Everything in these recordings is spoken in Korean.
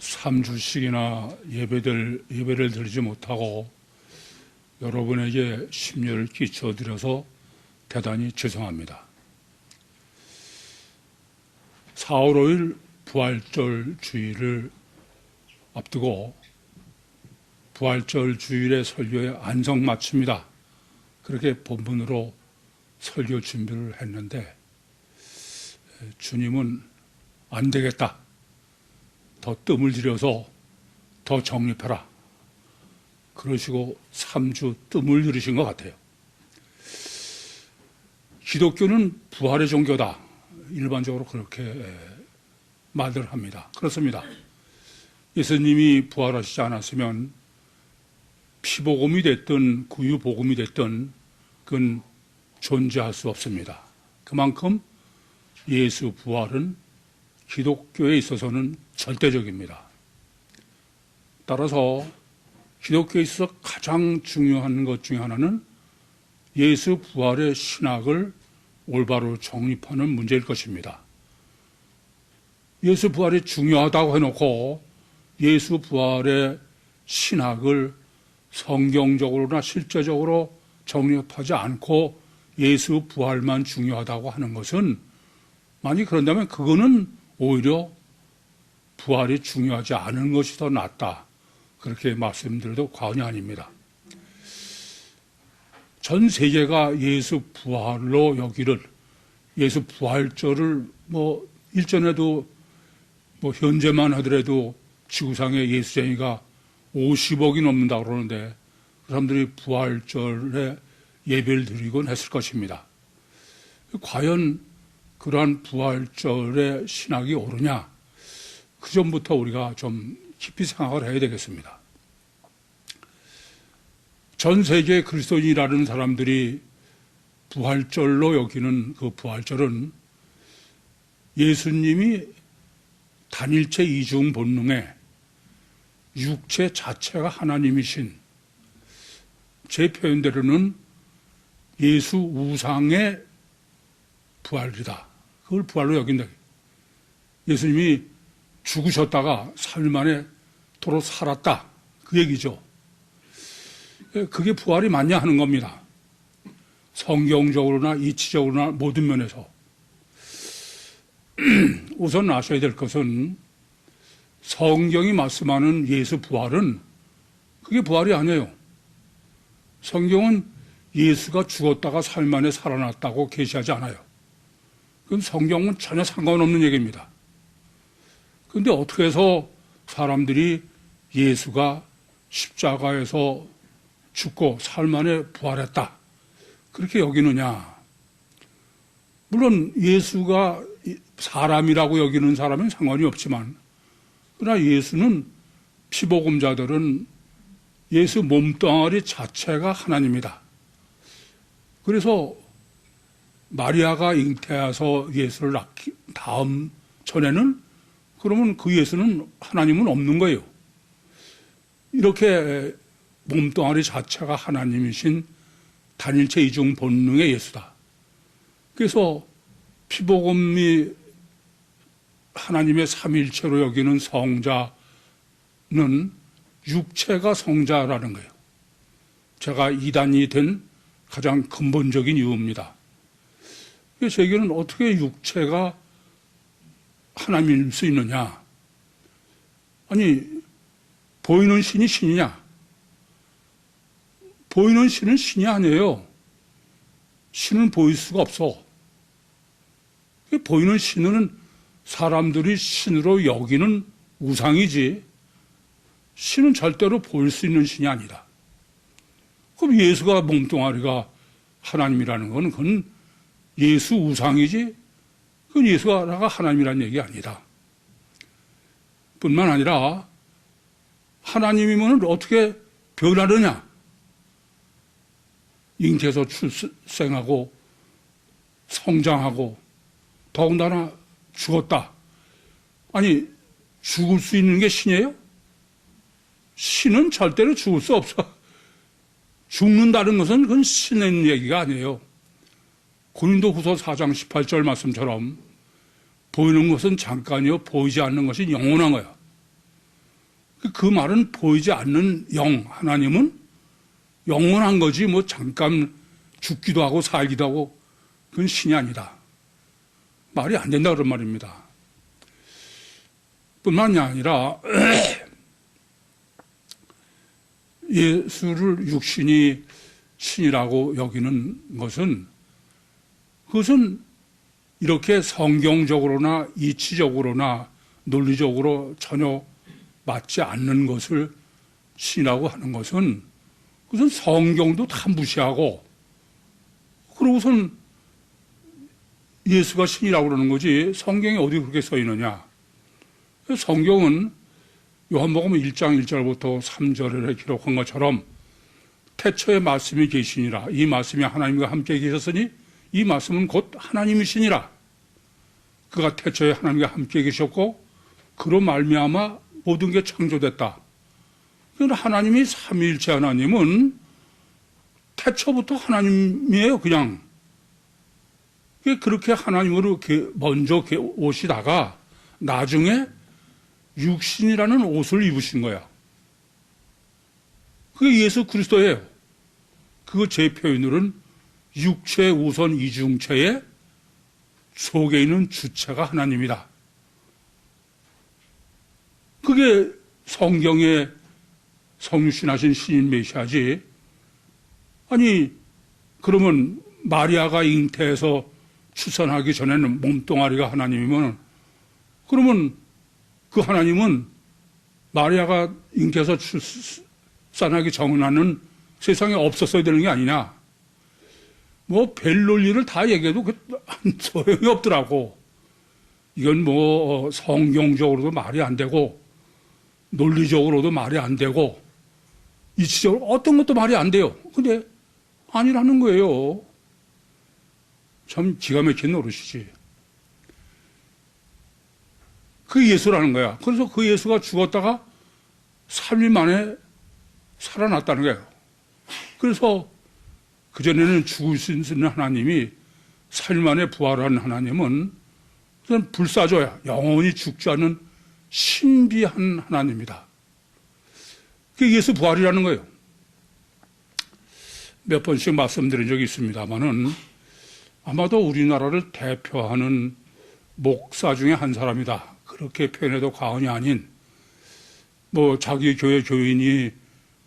3주씩이나 예배를 드리지 못하고 여러분에게 심려를 끼쳐드려서 대단히 죄송합니다. 4월 5일 부활절 주일을 앞두고 부활절 주일의 설교에 안성맞춤이다, 그렇게 본문으로 설교 준비를 했는데 주님은 안 되겠다, 더 뜸을 들여서 더 정립해라, 그러시고 3주 뜸을 들이신 것 같아요. 기독교는 부활의 종교다, 일반적으로 그렇게 말을 합니다. 그렇습니다. 예수님이 부활하시지 않았으면 피복음이 됐든 구유복음이 됐든 그건 존재할 수 없습니다. 그만큼 예수 부활은 기독교에 있어서는 절대적입니다. 따라서 기독교에 있어서 가장 중요한 것 중에 하나는 예수 부활의 신학을 올바로 정립하는 문제일 것입니다. 예수 부활이 중요하다고 해놓고 예수 부활의 신학을 성경적으로나 실제적으로 정립하지 않고 예수 부활만 중요하다고 하는 것은, 만약 그런다면 그거는 오히려 부활이 중요하지 않은 것이 더 낫다, 그렇게 말씀드려도 과언이 아닙니다. 전 세계가 예수 부활로 여기를, 예수 부활절을 일전에도 현재만 하더라도 지구상의 예수쟁이가 50억이 넘는다고 그러는데 그 사람들이 부활절에 예배를 드리곤 했을 것입니다. 과연 그러한 부활절의 신학이 옳으냐? 그 전부터 우리가 좀 깊이 생각을 해야 되겠습니다. 전 세계 그리스도인이라는 사람들이 부활절로 여기는 그 부활절은 예수님이 단일체 이중 본능에 육체 자체가 하나님이신, 제 표현대로는 예수 우상의 부활이다, 그걸 부활로 여긴다. 예수님이 죽으셨다가 3일 만에 도로 살았다, 그 얘기죠. 그게 부활이 맞냐 하는 겁니다. 성경적으로나 이치적으로나 모든 면에서. 우선 아셔야 될 것은 성경이 말씀하는 예수 부활은 그게 부활이 아니에요. 성경은 예수가 죽었다가 3일 만에 살아났다고 계시하지 않아요. 그건 성경은 전혀 상관없는 얘기입니다. 그런데 어떻게 해서 사람들이 예수가 십자가에서 죽고 4일 만에 부활했다, 그렇게 여기느냐? 물론 예수가 사람이라고 여기는 사람은 상관이 없지만, 그러나 예수는, 피복음자들은 예수 몸뚱아리 자체가 하나님이다. 그래서 마리아가 잉태해서 예수를 낳기 다음 전에는, 그러면 그 예수는, 하나님은 없는 거예요. 이렇게 몸뚱아리 자체가 하나님이신 단일체 이중 본능의 예수다. 그래서 피복음이 하나님의 삼일체로 여기는 성자는 육체가 성자라는 거예요. 제가 이단이 된 가장 근본적인 이유입니다. 제게는 어떻게 육체가 하나님일 수 있느냐? 아니, 보이는 신이 신이냐? 보이는 신은 신이 아니에요. 신은 보일 수가 없어. 보이는 신은 사람들이 신으로 여기는 우상이지, 신은 절대로 보일 수 있는 신이 아니다. 그럼 예수가 몸뚱아리가 하나님이라는 건 그건 예수 우상이지, 그건 예수가 하나님이라는 얘기 아니다. 뿐만 아니라 하나님이면 어떻게 변하느냐? 잉태해서 출생하고 성장하고 더군다나 죽었다. 아니, 죽을 수 있는 게 신이에요? 신은 절대로 죽을 수 없어. 죽는다는 것은 그건 신의 얘기가 아니에요. 고린도후서 4장 18절 말씀처럼 보이는 것은 잠깐이요 보이지 않는 것이 영원한 거야. 그 말은 보이지 않는 영, 하나님은 영원한 거지, 뭐 잠깐 죽기도 하고 살기도 하고, 그건 신이 아니다. 말이 안 된다, 그런 말입니다. 뿐만이 아니라, 예수를 육신이 신이라고 여기는 것은, 그것은 이렇게 성경적으로나 이치적으로나 논리적으로 전혀 맞지 않는 것을 신이라고 하는 것은, 그것은 성경도 다 무시하고, 그러고선 예수가 신이라고 그러는 거지, 성경에 어디 그렇게 써 있느냐. 성경은 요한복음 1장 1절부터 3절에 기록한 것처럼 태초에 말씀이 계시니라. 이 말씀이 하나님과 함께 계셨으니 이 말씀은 곧 하나님이시니라. 그가 태초에 하나님과 함께 계셨고 그로 말미암아 모든 게 창조됐다. 그러나 하나님이 삼위일체 하나님은 태초부터 하나님이에요, 그냥. 그렇게 하나님으로 먼저 오시다가 나중에 육신이라는 옷을 입으신 거야. 그게 예수 그리스도예요. 그거 제 표현으로는 육체 우선 이중체의 속에 있는 주체가 하나님이다. 그게 성경의 성육신하신 신인 메시아지. 아니, 그러면 마리아가 잉태해서 출산하기 전에는 몸뚱아리가 하나님이면, 그러면 그 하나님은 마리아가 잉태해서 출산하기 전에는 세상에 없었어야 되는 게 아니냐. 뭐 별 논리를 다 얘기해도 소용이 없더라고. 이건 뭐 성경적으로도 말이 안 되고 논리적으로도 말이 안 되고 이치적으로 어떤 것도 말이 안 돼요. 근데 아니라는 거예요. 참 기가 막힌 노릇이지. 그 예수라는 거야. 그래서 그 예수가 죽었다가 3일 만에 살아났다는 거예요. 그래서 그전에는 죽을 수 있는 하나님이 3일 만에 부활한 하나님은 그건 불사조야. 영원히 죽지 않는 신비한 하나님이다. 그게 예수 부활이라는 거예요. 몇 번씩 말씀드린 적이 있습니다만은 아마도 우리나라를 대표하는 목사 중에 한 사람이다. 그렇게 표현해도 과언이 아닌, 뭐 자기 교회 교인이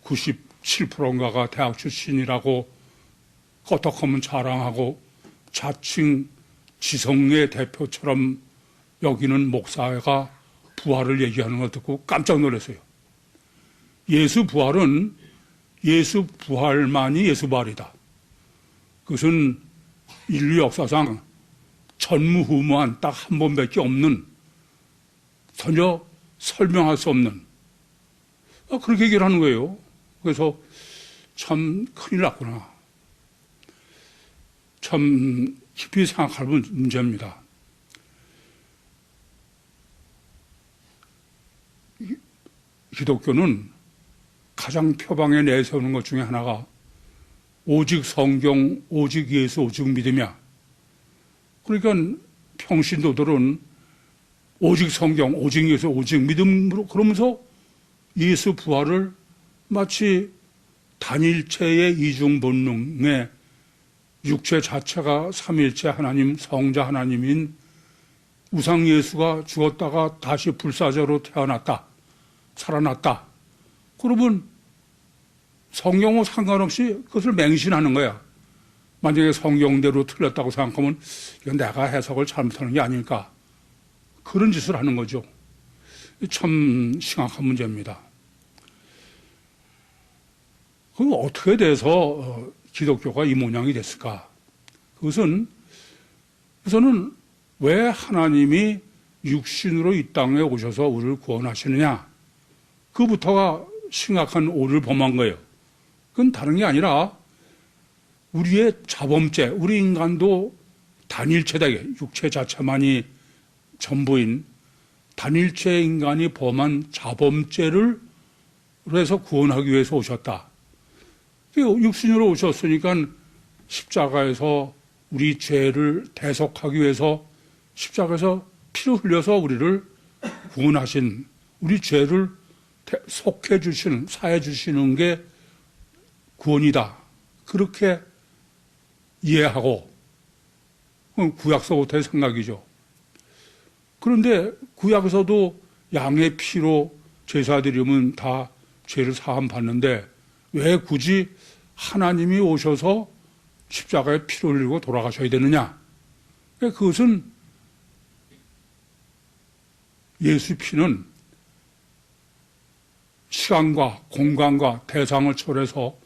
97%인가가 대학 출신이라고 껐덕하면 자랑하고 자칭 지성의 대표처럼 여기는 목사가 부활을 얘기하는 걸 듣고 깜짝 놀랐어요. 예수 부활은 예수 부활만이 예수 부활이다. 그것은 인류 역사상 전무후무한 딱 한 번밖에 없는, 전혀 설명할 수 없는, 그렇게 얘기를 하는 거예요. 그래서 참 큰일 났구나. 참 깊이 생각할 문제입니다. 기독교는 가장 표방에 내세우는 것 중에 하나가 오직 성경, 오직 예수, 오직 믿음이야. 그러니까 평신도들은 오직 성경, 오직 예수, 오직 믿음으로, 그러면서 예수 부활을 마치 단일체의 이중 본능에 육체 자체가 삼일체 하나님, 성자 하나님인 우상 예수가 죽었다가 다시 불사자로 태어났다, 살아났다. 그러면 성경과 상관없이 그것을 맹신하는 거야. 만약에 성경대로 틀렸다고 생각하면 이건 내가 해석을 잘못하는 게 아닐까. 그런 짓을 하는 거죠. 참 심각한 문제입니다. 그럼 어떻게 돼서 기독교가 이 모양이 됐을까? 그것은 우선은 왜 하나님이 육신으로 이 땅에 오셔서 우리를 구원하시느냐? 그부터가 심각한 오류를 범한 거예요. 그건 다른 게 아니라 우리의 자범죄, 우리 인간도 단일체다. 육체 자체만이 전부인 단일체 인간이 범한 자범죄를 해서 구원하기 위해서 오셨다. 육신으로 오셨으니까 십자가에서 우리 죄를 대속하기 위해서 십자가에서 피를 흘려서 우리를 구원하신, 우리 죄를 속해 주시는, 사해 주시는 게 구원이다. 그렇게 이해하고, 구약서부터의 생각이죠. 그런데 구약에서도 양의 피로 제사 드리면 다 죄를 사함 받는데 왜 굳이 하나님이 오셔서 십자가에 피를 흘리고 돌아가셔야 되느냐? 그것은 예수 피는 시간과 공간과 대상을 초월해서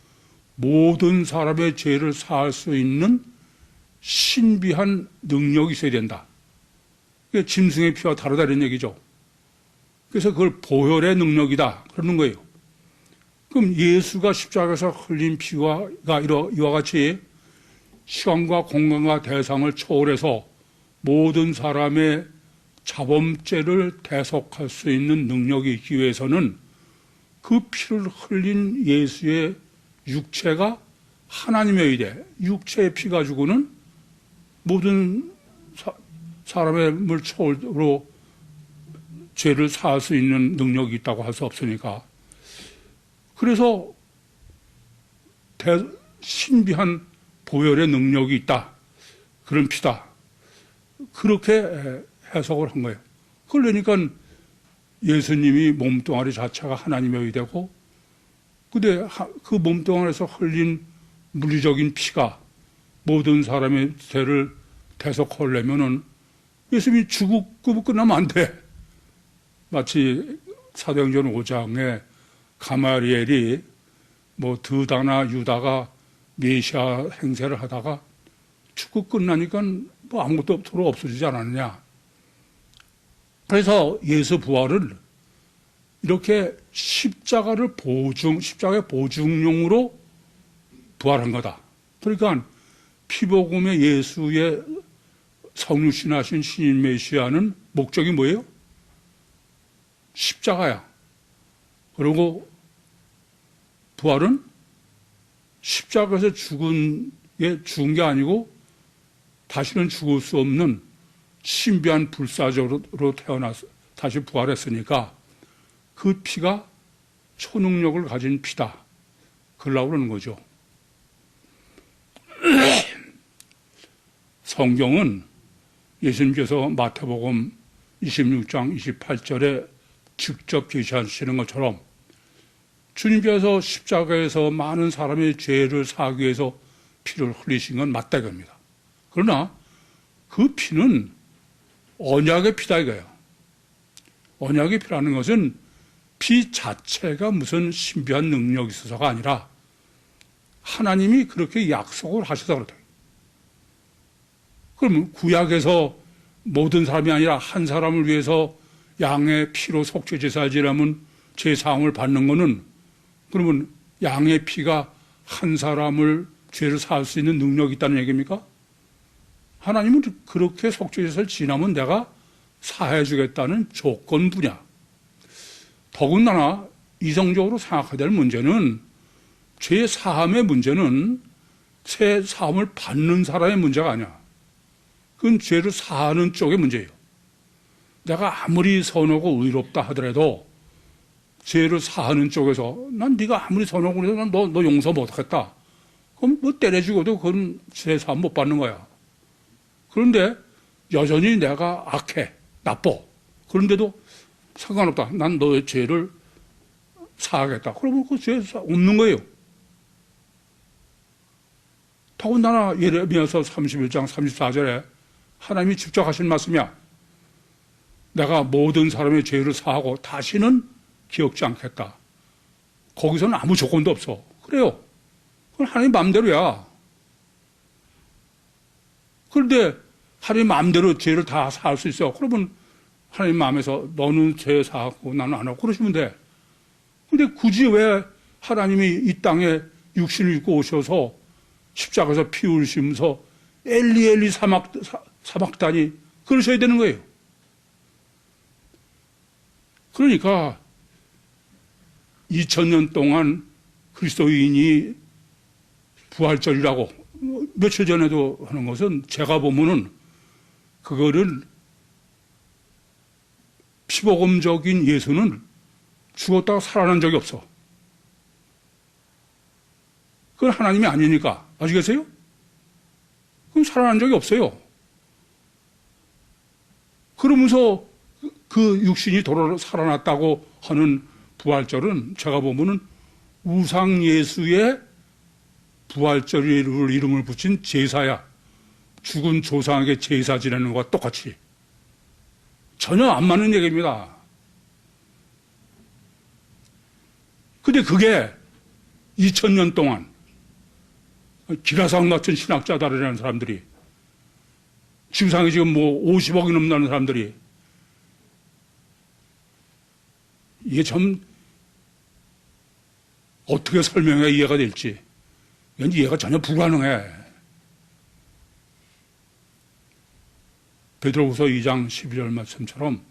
모든 사람의 죄를 사할 수 있는 신비한 능력이 있어야 된다. 그게 짐승의 피와 다르다 이런 얘기죠. 그래서 그걸 보혈의 능력이다 그러는 거예요. 그럼 예수가 십자가에서 흘린 피가 이와 같이 시간과 공간과 대상을 초월해서 모든 사람의 자범죄를 대속할 수 있는 능력이 있기 위해서는 그 피를 흘린 예수의 육체가 하나님의 돼. 육체의 피 가지고는 모든 사람의 물 초월로 죄를 사할 수 있는 능력이 있다고 할 수 없으니까. 그래서 신비한 보혈의 능력이 있다. 그런 피다. 그렇게 해석을 한 거예요. 그러니까 예수님이 몸뚱아리 자체가 하나님의 의되고, 근데 그 몸뚱아리에서 흘린 물리적인 피가 모든 사람의 죄를 대속하려면은 예수님이 죽고 끝나면 안 돼. 마치 사도행전 5장에 가마리엘이 드다나 유다가 메시아 행세를 하다가 죽고 끝나니까 아무것도 서로 없어지지 않았느냐. 그래서 예수 부활을 이렇게 십자가의 보증용으로 부활한 거다. 그러니까 피복음의 예수의 성육신하신 신인 메시아는 목적이 뭐예요? 십자가야. 그리고 부활은 십자가에서 죽은 게 아니고 다시는 죽을 수 없는 신비한 불사조로 태어나서 다시 부활했으니까 그 피가 초능력을 가진 피다. 그러려고 그러는 거죠. 성경은 예수님께서 마태복음 26장 28절에 직접 계시하시는 것처럼 주님께서 십자가에서 많은 사람의 죄를 사하기 위해서 피를 흘리신 건 맞다 이겁니다. 그러나 그 피는 언약의 피다 이거예요. 언약의 피라는 것은 피 자체가 무슨 신비한 능력이 있어서가 아니라 하나님이 그렇게 약속을 하셔서 그렇다. 그러면 구약에서 모든 사람이 아니라 한 사람을 위해서 양의 피로 속죄 제사를 지내면 제사함을 받는 거는 그러면 양의 피가 한 사람을 죄를 사할 수 있는 능력이 있다는 얘기입니까? 하나님은 그렇게 속죄 제사를 지나면 내가 사해 주겠다는 조건부냐. 더군다나 이성적으로 생각해야 될 문제는 죄 사함의 문제는 죄 사함을 받는 사람의 문제가 아니야. 그건 죄를 사하는 쪽의 문제예요. 내가 아무리 선하고 의롭다 하더라도 죄를 사하는 쪽에서 난 네가 아무리 선하고 그래서 난 너 용서 못하겠다. 그럼 때려 죽어도 그건 죄 사함 못 받는 거야. 그런데 여전히 내가 악해, 나빠. 그런데도 상관없다. 난 너의 죄를 사하겠다. 그러면 그 죄 없는 거예요. 더군다나 예레미야서 31장 34절에 하나님이 직접 하신 말씀이야. 내가 모든 사람의 죄를 사하고 다시는 기억지 않겠다. 거기서는 아무 조건도 없어. 그래요. 그건 하나님 마음대로야. 그런데 하나님 마음대로 죄를 다 사할 수 있어. 그러면 하나님 마음에서 너는 죄 사하고 나는 안 하고 그러시면 돼. 근데 굳이 왜 하나님이 이 땅에 육신을 입고 오셔서 십자가에서 피 흘리시면서 엘리 사막다니 그러셔야 되는 거예요. 그러니까 2000년 동안 그리스도인이 부활절이라고 며칠 전에도 하는 것은 제가 보면은 그거를 피복음적인 예수는 죽었다가 살아난 적이 없어. 그건 하나님이 아니니까. 아시겠어요? 그럼 살아난 적이 없어요. 그러면서 그 육신이 돌아 살아났다고 하는 부활절은 제가 보면은 우상 예수의 부활절 이름을 붙인 제사야. 죽은 조상에게 제사 지내는 것과 똑같이. 전혀 안 맞는 얘기입니다. 근데 그게 2000년 동안 기라상 같은 신학자들이라는 사람들이 지구상에 지금 뭐 50억이 넘는 사람들이 이게 참 어떻게 설명해야 이해가 될지 이건 이해가 전혀 불가능해. 베드로후서 2장 12절 말씀처럼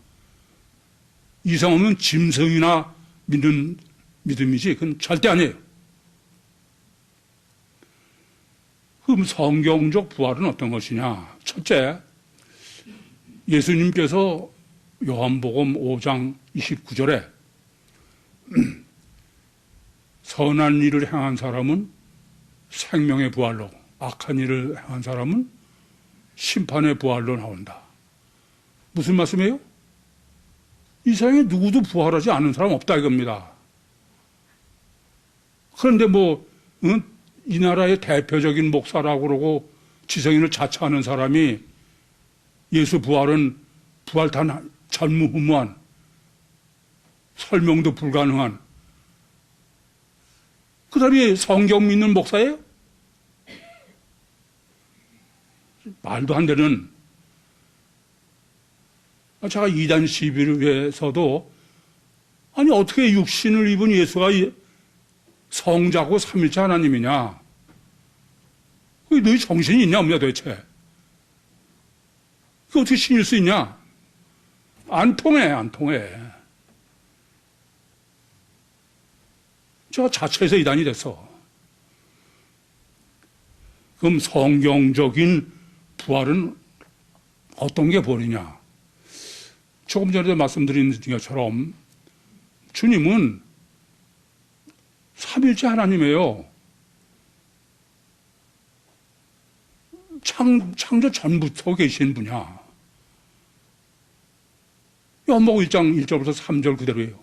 이상 없는 짐승이나 믿는 믿음이지 그건 절대 아니에요. 그럼 성경적 부활은 어떤 것이냐? 첫째, 예수님께서 요한복음 5장 29절에 선한 일을 행한 사람은 생명의 부활로, 악한 일을 행한 사람은 심판의 부활로 나온다. 무슨 말씀이에요? 이 세상에 누구도 부활하지 않은 사람 없다 이겁니다. 그런데 이 나라의 대표적인 목사라고 그러고 지성인을 자처하는 사람이 예수 부활은 부활 단 전무후무한 설명도 불가능한 그 사람이 성경 믿는 목사예요? 말도 안 되는. 제가 이단 시비에서도 아니 어떻게 육신을 입은 예수가 성자고 삼일체 하나님이냐? 그게 너희 정신이 있냐 없냐 도대체? 그게 어떻게 신일 수 있냐? 안 통해. 제가 자체에서 이단이 됐어. 그럼 성경적인 부활은 어떤 게 부활이냐? 조금 전에도 말씀드린 것처럼 주님은 삼일째 하나님이에요. 창조 전부터 계신 분이야. 요한복음 1장 1절부터 3절 그대로예요.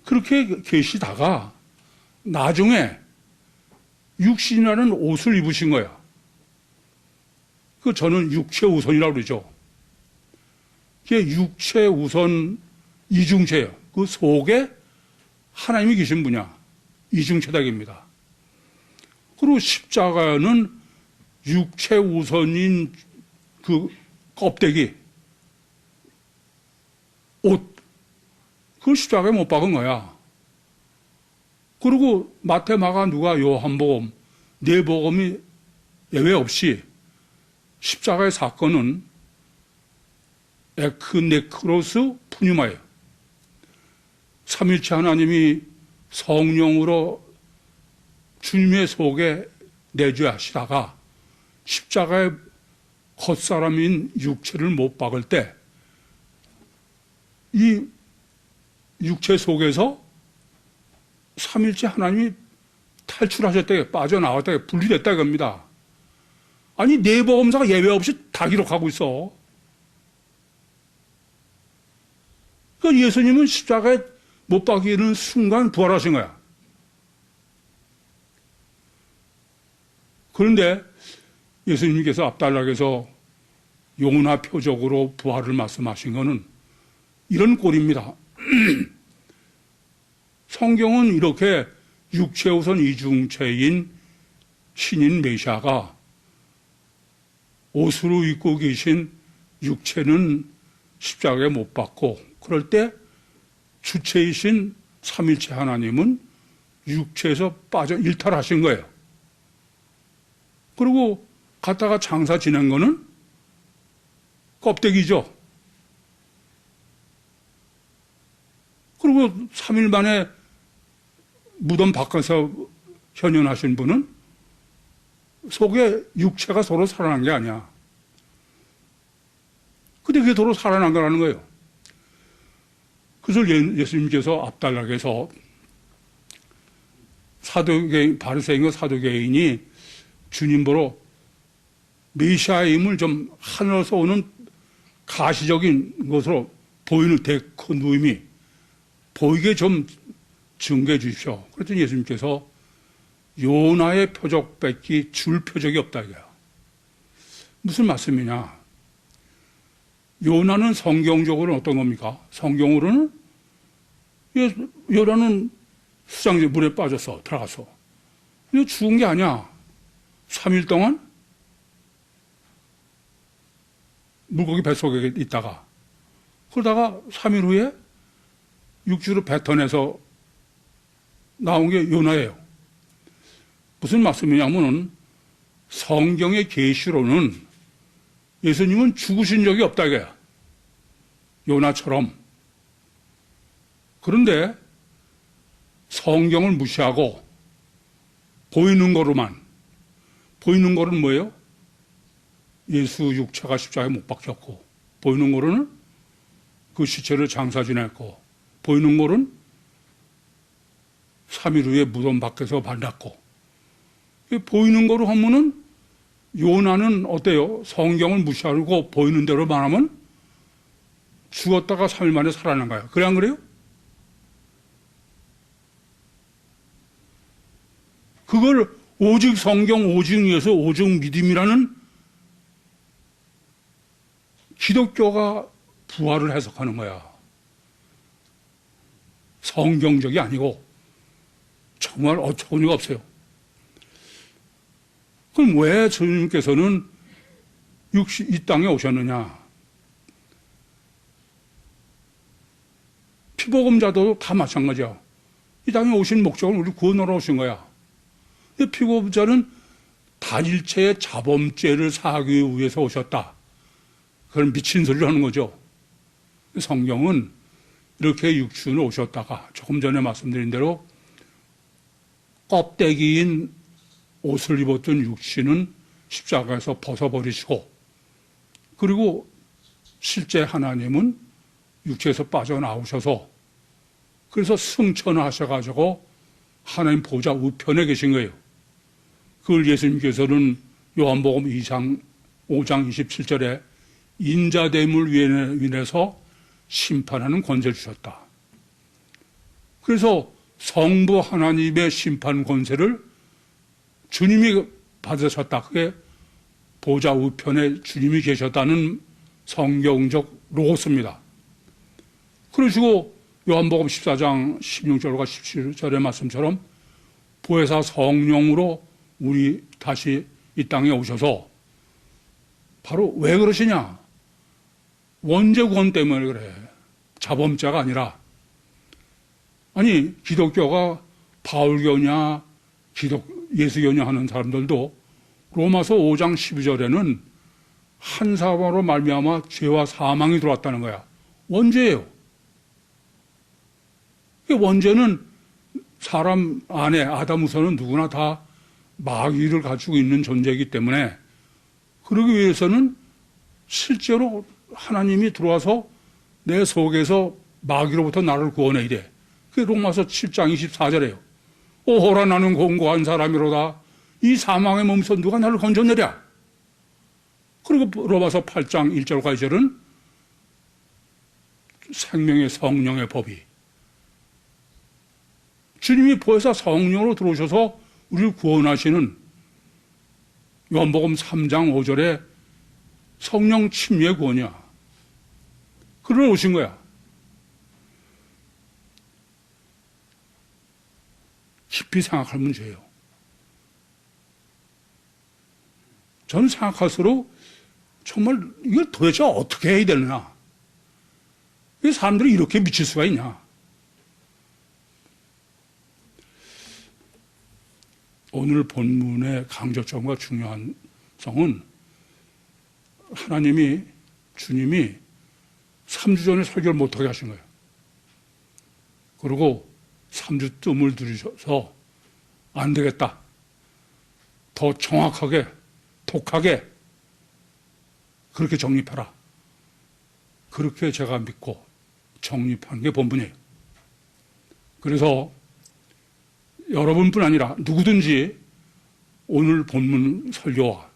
그렇게 계시다가 나중에 육신이라는 옷을 입으신 거야. 그 저는 육체우선이라고 그러죠. 그게 육체우선 이중체예요. 그 속에 하나님이 계신 분이야. 이중체닥입니다. 그리고 십자가는 육체우선인 그 껍데기, 옷, 그걸 십자가에 못 박은 거야. 그리고 마태, 마가, 누가, 요한복음, 네 복음이 예외 없이 십자가의 사건은 에크네크로스 푸뉴마예요. 삼일체 하나님이 성령으로 주님의 속에 내주하시다가 십자가의 겉사람인 육체를 못 박을 때 이 육체 속에서 삼일체 하나님이 탈출하셨다, 빠져나왔다, 분리됐다 이겁니다. 아니 내복음사가 예외 없이 다 기록하고 있어. 그러니까 예수님은 십자가에 못 박이는 순간 부활하신 거야. 그런데 예수님께서 앞달락에서 용나 표적으로 부활을 말씀하신 것은 이런 꼴입니다. 성경은 이렇게 육체우선 이중체인 신인 메시아가 옷으로 입고 계신 육체는 십자가에 못 박고 그럴 때 주체이신 삼일체 하나님은 육체에서 빠져 일탈하신 거예요. 그리고 갔다가 장사 지낸 거는 껍데기죠. 그리고 3일 만에 무덤 밖에서 현현하신 분은 속에 육체가 서로 살아난 게 아니야. 근데 그게 서로 살아난 거라는 거예요. 그것을 예수님께서 앞달락해서 바리새인과 사두개인이 주님 보러 메시아임을 좀 하늘에서 오는 가시적인 것으로 보이는 큰 누임이 보이게 좀 증거해 주십시오. 그랬더니 예수님께서 요나의 표적 뺏기 줄 표적이 없다 이거야. 무슨 말씀이냐? 요나는 성경적으로는 어떤 겁니까? 성경으로는 요나는 수장제 물에 빠져서 들어가서 이거 죽은 게 아니야. 3일 동안 물고기 뱃속에 있다가 그러다가 3일 후에 육지로 뱉어내서 나온 게 요나예요. 무슨 말씀이냐면은 성경의 계시로는 예수님은 죽으신 적이 없다 이거야. 요나처럼. 그런데 성경을 무시하고 보이는 거로만, 보이는 거는 뭐예요? 예수 육체가 십자가에 못 박혔고, 보이는 거로는 그 시체를 장사 지냈고, 보이는 거는 3일 후에 무덤 밖에서 만났고, 보이는 거로 하면은 요나는 어때요? 성경을 무시하고 보이는 대로 말하면 죽었다가 3일 만에 살아난 거야. 그래 안 그래요? 그걸 오직 성경, 오직 예수, 오직 믿음이라는 기독교가 부활을 해석하는 거야. 성경적이 아니고 정말 어처구니가 없어요. 그럼 왜 주님께서는 이 땅에 오셨느냐? 피보금자도 다 마찬가지야. 이 땅에 오신 목적은 우리 구원하러 오신 거야. 피보금자는 단일체의 자범죄를 사하기 위해서 오셨다. 그런 미친 소리를 하는 거죠. 성경은 이렇게 육신으로 오셨다가 조금 전에 말씀드린 대로 껍데기인 옷을 입었던 육신은 십자가에서 벗어버리시고, 그리고 실제 하나님은 육체에서 빠져나오셔서 그래서 승천하셔가지고 하나님 보좌 우편에 계신 거예요. 그걸 예수님께서는 요한복음 5장 27절에 인자됨을 위해서 심판하는 권세를 주셨다. 그래서 성부 하나님의 심판 권세를 주님이 받으셨다. 그게 보좌 우편에 주님이 계셨다는 성경적 로고스입니다. 그러시고 요한복음 14장 16절과 17절의 말씀처럼 보혜사 성령으로 우리 다시 이 땅에 오셔서 바로 왜 그러시냐? 원죄 구원 때문에 그래. 자범죄가 아니라. 아니 기독교가 바울교냐 예수교냐 하는 사람들도 로마서 5장 12절에는 한 사람으로 말미암아 죄와 사망이 들어왔다는 거야. 원죄예요. 원죄는 사람 안에 아담우서는 누구나 다 마귀를 가지고 있는 존재이기 때문에 그러기 위해서는 실제로 하나님이 들어와서 내 속에서 마귀로부터 나를 구원해야 돼. 그게 로마서 7장 24절이에요. 오호라 나는 공고한 사람이로다. 이 사망의 몸에서 누가 나를 건져내랴. 그리고 로마서 8장 1절과 2절은 생명의 성령의 법이 주님이 보혜사 성령으로 들어오셔서 우리를 구원하시는 요한복음 3장 5절에 성령 침례 구원이야. 그러 오신 거야. 깊이 생각할 문제예요. 저는 생각할수록 정말 이걸 도대체 어떻게 해야 되느냐. 이 사람들이 이렇게 미칠 수가 있냐. 오늘 본문의 강조점과 중요한 성은 주님이 3주 전에 설교를 못하게 하신 거예요. 그리고 3주 뜸을 들이셔서 안 되겠다. 더 정확하게, 독하게 그렇게 정립해라. 그렇게 제가 믿고 정립하는 게 본분이에요. 그래서 여러분뿐 아니라 누구든지 오늘 본문 설교와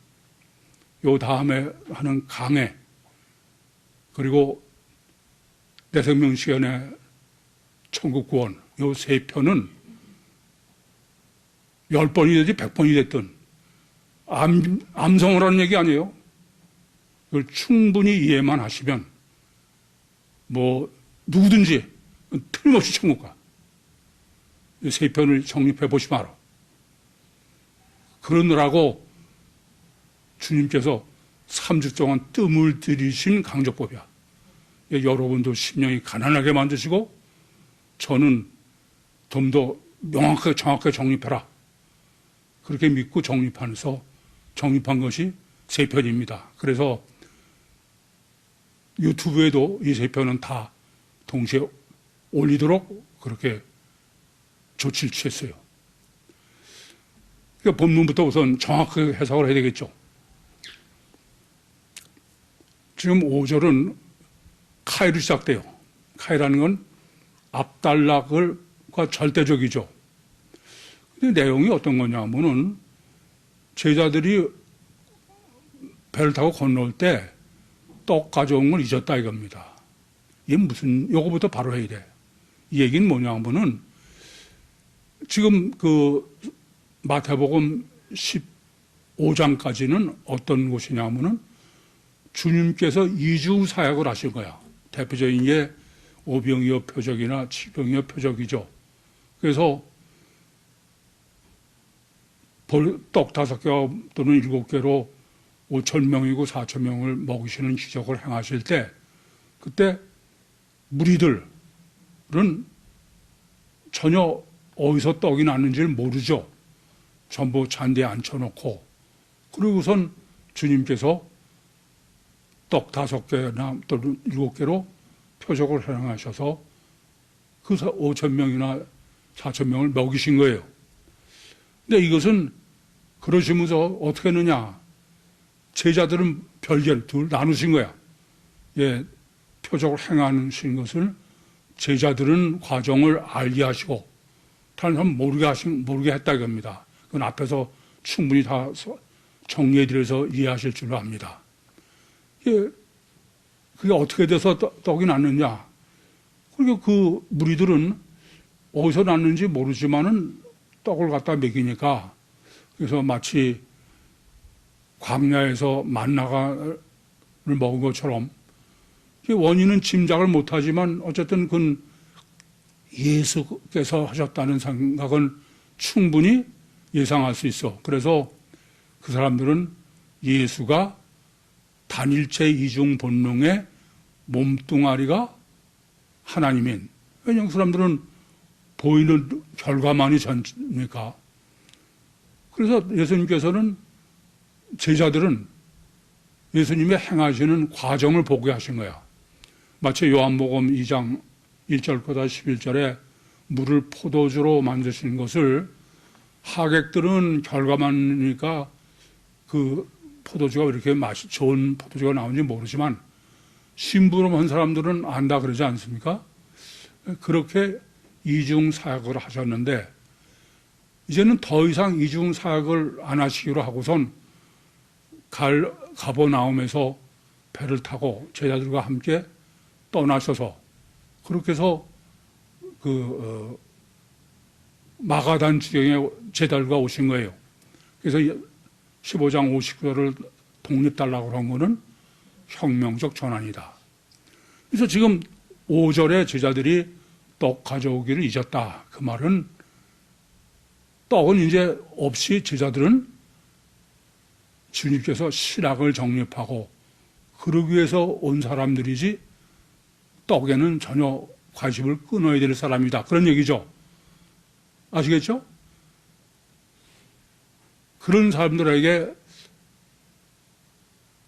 요 다음에 하는 강해 그리고 내 생명 시간에 천국 구원 요 세 편은 10번이 되지 100번이 됐든 암송을 하는 얘기 아니에요. 그걸 충분히 이해만 하시면 뭐 누구든지 틀림없이 천국 가. 이 세 편을 정립해 보시면 알아. 그러느라고 주님께서 3주 동안 뜸을 들이신 강조법이야. 여러분도 심령이 가난하게 만드시고 저는 좀 더 명확하게 정확하게 정립해라. 그렇게 믿고 정립하면서 정립한 것이 세 편입니다. 그래서 유튜브에도 이 세 편은 다 동시에 올리도록 그렇게 조치를 취했어요. 그러니까 본문부터 우선 정확하게 해석을 해야 되겠죠. 지금 5절은 카이로 시작돼요. 카이라는 건 앞단락과 절대적이죠. 근데 내용이 어떤 거냐 하면은 제자들이 배를 타고 건너올 때 떡 가져온 걸 잊었다 이겁니다. 이게 무슨, 요거부터 바로 해야 돼. 이 얘기는 뭐냐 하면은 지금 그 마태복음 15장까지는 어떤 곳이냐 하면은 주님께서 이주 사역을 하신 거야. 대표적인 게 오병이어 표적이나 칠병이어 표적이죠. 그래서 떡 5개 또는 7개로 5,000명이고 4,000명을 먹이시는 기적을 행하실 때 그때 무리들은 전혀 어디서 떡이 났는지를 모르죠. 전부 잔디에 앉혀놓고 그리고선 주님께서 떡 5개나 또는 7개로 표적을 행하셔서 그 5,000명이나 4,000명을 먹이신 거예요. 근데 이것은 그러시면서 어떻게 했느냐. 제자들은 별개를 둘 나누신 거야. 예, 표적을 행하신 것을 제자들은 과정을 알게 하시고 다른 사람은 모르게 했다 이겁니다. 그건 앞에서 충분히 다 정리해드려서 이해하실 줄로 압니다. 예, 그게 어떻게 돼서 떡이 났느냐. 그리고 그 무리들은 어디서 났는지 모르지만은 떡을 갖다 먹이니까 그래서 마치 광야에서 만나를 먹은 것처럼 원인은 짐작을 못하지만 어쨌든 그건 예수께서 하셨다는 생각은 충분히 예상할 수 있어. 그래서 그 사람들은 예수가 단일체 이중 본능의 몸뚱아리가 하나님인. 왜냐하면 그 사람들은 보이는 결과만이 전니까. 그래서 예수님께서는 제자들은 예수님의 행하시는 과정을 보게 하신 거야. 마치 요한복음 2장 1절보다 11절에 물을 포도주로 만드신 것을 하객들은 결과만이니까 그 포도주가 왜 이렇게 맛이 좋은 포도주가 나오는지 모르지만 신부름 한 사람들은 안다 그러지 않습니까? 그렇게 이중 사역을 하셨는데 이제는 더 이상 이중 사역을 안 하시기로 하고선 가버나움에서 배를 타고 제자들과 함께 떠나셔서 그렇게 해서 마가단 지경에 제자들과 오신 거예요. 그래서 15장 59절을 독립달라고 한 거는 혁명적 전환이다. 그래서 지금 5절에 제자들이 떡 가져오기를 잊었다. 그 말은 떡은 이제 없이 제자들은 주님께서 신학을 정립하고 그러기 위해서 온 사람들이지 떡에는 전혀 관심을 끊어야 될 사람이다. 그런 얘기죠. 아시겠죠? 그런 사람들에게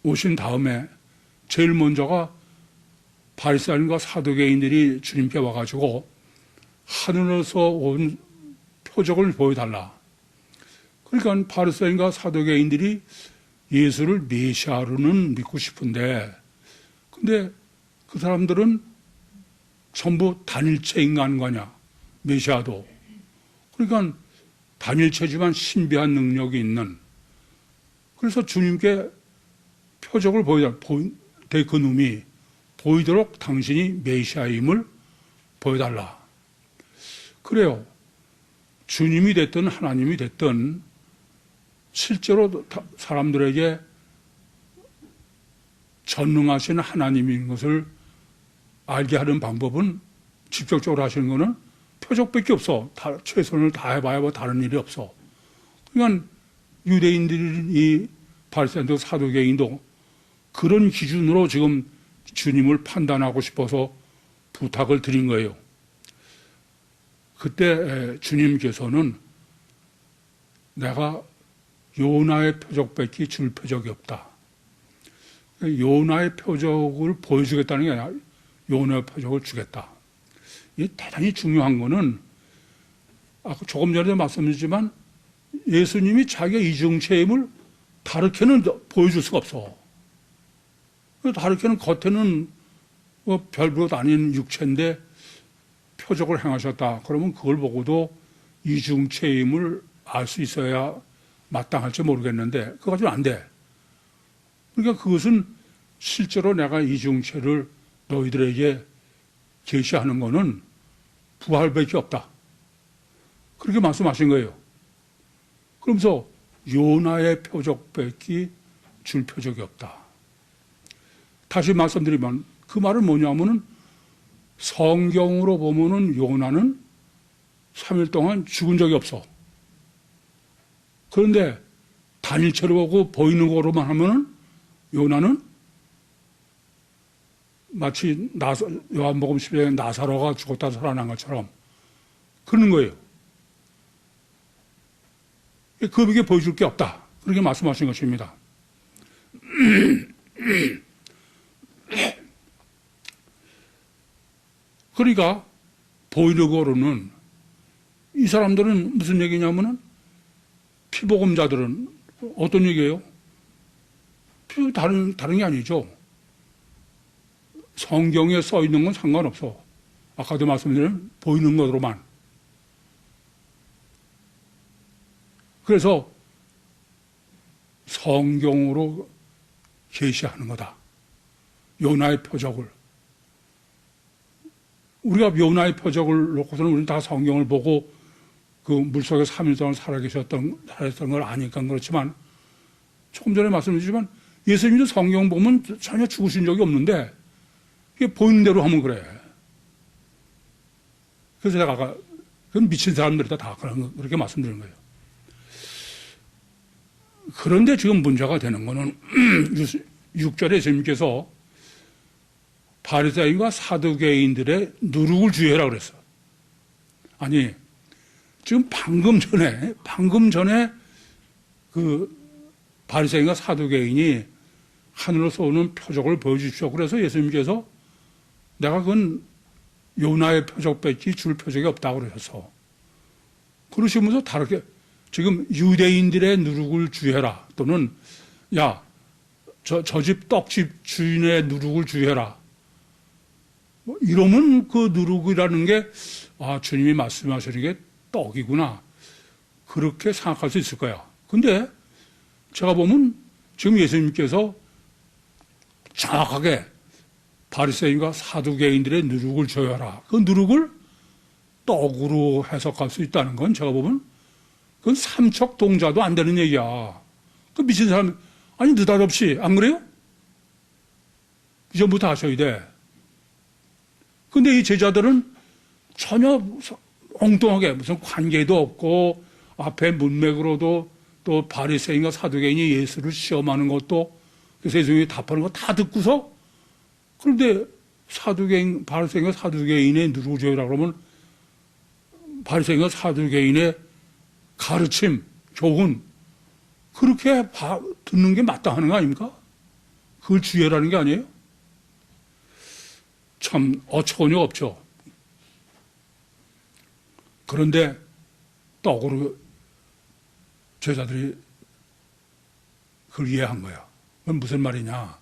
오신 다음에 제일 먼저가 바리새인과 사두개인들이 주님께 와가지고 하늘에서 온 표적을 보여달라. 그러니까 바리새인과 사두개인들이 예수를 메시아로는 믿고 싶은데 근데 그 사람들은 전부 단일체 인간과냐, 메시아도. 그러니까 단일체지만 신비한 능력이 있는. 그래서 주님께 표적을 그 놈이 보이도록 당신이 메시아임을 보여달라. 그래요. 주님이 됐든 하나님이 됐든 실제로 사람들에게 전능하신 하나님인 것을 알게 하는 방법은 직접적으로 하시는 것은 표적밖에 없어. 최선을 다해봐야 뭐 다른 일이 없어. 그러니까 유대인들이 바리새인도 사두개인도 그런 기준으로 지금 주님을 판단하고 싶어서 부탁을 드린 거예요. 그때 주님께서는 내가 요나의 표적밖에 줄 표적이 없다. 요나의 표적을 보여주겠다는 게 아니라 요나의 표적을 주겠다. 이게 대단히 중요한 거는 아까 조금 전에도 말씀드렸지만 예수님이 자기의 이중체임을 다르게는 보여줄 수가 없어. 다르게는 겉에는 별것 아닌 육체인데 표적을 행하셨다. 그러면 그걸 보고도 이중체임을 알 수 있어야 마땅할지 모르겠는데 그거 가지고는 안 돼. 그러니까 그것은 실제로 내가 이중체를 너희들에게 계시하는 것은 부활밖에 없다. 그렇게 말씀하신 거예요. 그러면서 요나의 표적밖에 줄 표적이 없다. 다시 말씀드리면 그 말은 뭐냐면은 성경으로 보면은 요나는 3일 동안 죽은 적이 없어. 그런데 단일체로 보고 보이는 거로만 하면은 요나는 마치 요한복음 10장에 나사로가 죽었다 살아난 것처럼 그러는 거예요. 그에게 보여줄 게 없다. 그렇게 말씀하신 것입니다. 그러니까 보이는 거로는 이 사람들은 무슨 얘기냐면은 피복음자들은 어떤 얘기예요? 다른 게 아니죠. 성경에 써 있는 건 상관없어. 아까도 말씀드린 보이는 것으로만. 그래서 성경으로 계시하는 거다. 요나의 표적을. 우리가 요나의 표적을 놓고서는 우리는 다 성경을 보고 그 물속에 3일 동안 살았던 걸 아니까 그렇지만 조금 전에 말씀드렸지만 예수님도 성경 보면 전혀 죽으신 적이 없는데 이게 보이는 대로 하면 그래. 그래서 내가 아까 그건 미친 사람들이다 다 그렇게 말씀드리는 거예요. 그런데 지금 문제가 되는 거는 6절에 예수님께서 바리새인과 사두개인들의 누룩을 주의해라 그랬어. 아니 지금 방금 전에 그 바리새인과 사두개인이 하늘로서 오는 표적을 보여주십시오. 그래서 예수님께서 내가 그건 요나의 표적밖에 줄 표적이 없다고 그러셔서 그러시면서 다르게 지금 유대인들의 누룩을 주의해라 또는 야 저 집 떡집 주인의 누룩을 주의해라 뭐 이러면 그 누룩이라는 게 주님이 말씀하시는 게 떡이구나 그렇게 생각할 수 있을 거야. 근데 제가 보면 지금 예수님께서 정확하게 바리새인과 사두개인들의 누룩을 줘야라. 그 누룩을 떡으로 해석할 수 있다는 건 제가 보면 그건 삼척 동자도 안 되는 얘기야. 그 미친 사람 아니 느닷없이 안 그래요? 이전부터 하셔야 돼. 근데 이 제자들은 전혀 엉뚱하게 무슨 관계도 없고 앞에 문맥으로도 또 바리새인과 사두개인이 예수를 시험하는 것도 그래서 예수님이 답하는 거 다 듣고서 그런데 바리새인과 사두개인의 누룩을 줘라 그러면 바리새인과 사두개인의 가르침, 교훈 그렇게 듣는 게 마땅한 거 아닙니까? 그걸 주의라는 게 아니에요? 참 어처구니가 없죠. 그런데 떡으로 제자들이 그걸 이해한 거야. 그건 무슨 말이냐?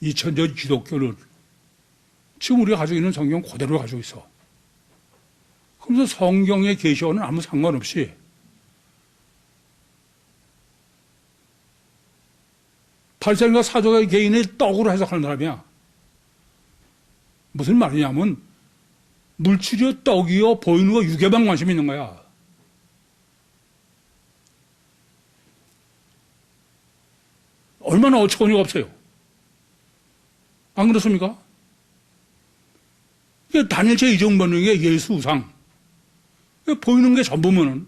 2000년 기독교는 지금 우리가 가지고 있는 성경 그대로 가지고 있어. 그래서 성경의 계시와는 아무 상관없이 바리새인과 사두개 개인의 떡으로 해석하는 사람이야. 무슨 말이냐면 물질이요 떡이요 보이는 거 육에만 관심이 있는 거야. 얼마나 어처구니가 없어요. 안 그렇습니까? 다니엘 제2종 번역의 예수 우상. 보이는 게 전부면은,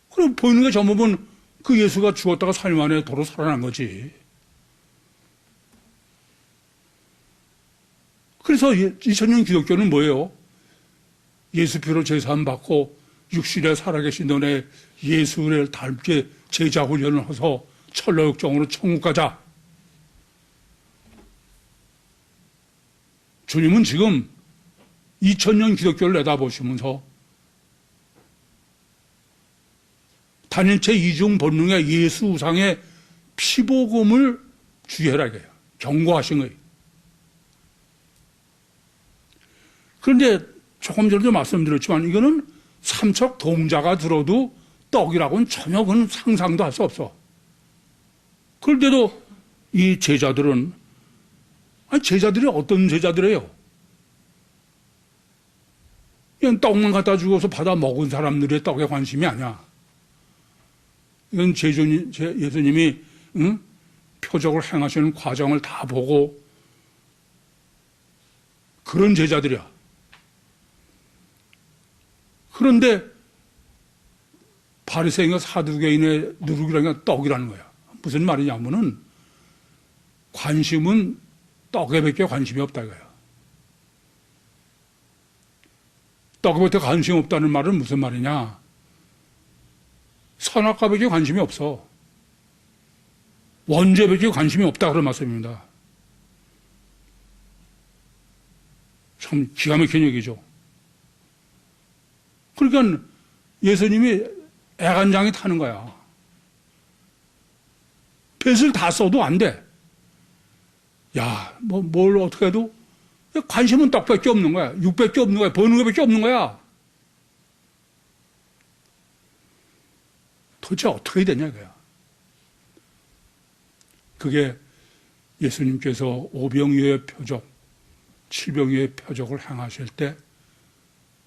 그럼 보이는 게 전부면 그 예수가 죽었다가 3일 만에 도로 살아난 거지. 그래서 2000년 기독교는 뭐예요? 예수피로 제사함 받고 육신에 살아계신 너네 예수를 닮게 제자 훈련을 해서 천로역정으로 천국 가자. 주님은 지금 2000년 기독교를 내다보시면서 다니엘 제2종 본능의 예수 우상의 피복음을 주의해라 이거예요. 경고하신 거예요. 그런데 조금 전에도 말씀드렸지만 이거는 삼척 동자가 들어도 떡이라고는 전혀 그건 상상도 할 수 없어. 그런데도 이 제자들은, 아니 제자들이 어떤 제자들이에요? 그냥 떡만 갖다 주고서 받아 먹은 사람들의 떡에 관심이 아니야. 이건 예수님이 표적을 행하시는 과정을 다 보고 그런 제자들이야. 그런데 바리새인과 사두개인의 누룩이라는 게 떡이라는 거야. 무슨 말이냐면은 관심은 떡에밖에 관심이 없다 이거야. 떡에밖에 관심이 없다는 말은 무슨 말이냐? 선악과밖에 관심이 없어. 원죄밖에 관심이 없다 그런 말씀입니다. 참 기가 막힌 얘기죠. 그러니까 예수님이 애간장이 타는 거야. 뱃을 다 써도 안 돼. 야, 뭘 어떻게 해도 관심은 떡밖에 없는 거야. 육밖에 없는 거야. 버는 것밖에 없는 거야. 도대체 어떻게 해야 되냐 이거야. 그게 예수님께서 오병이어의 표적, 칠병이어의 표적을 행하실 때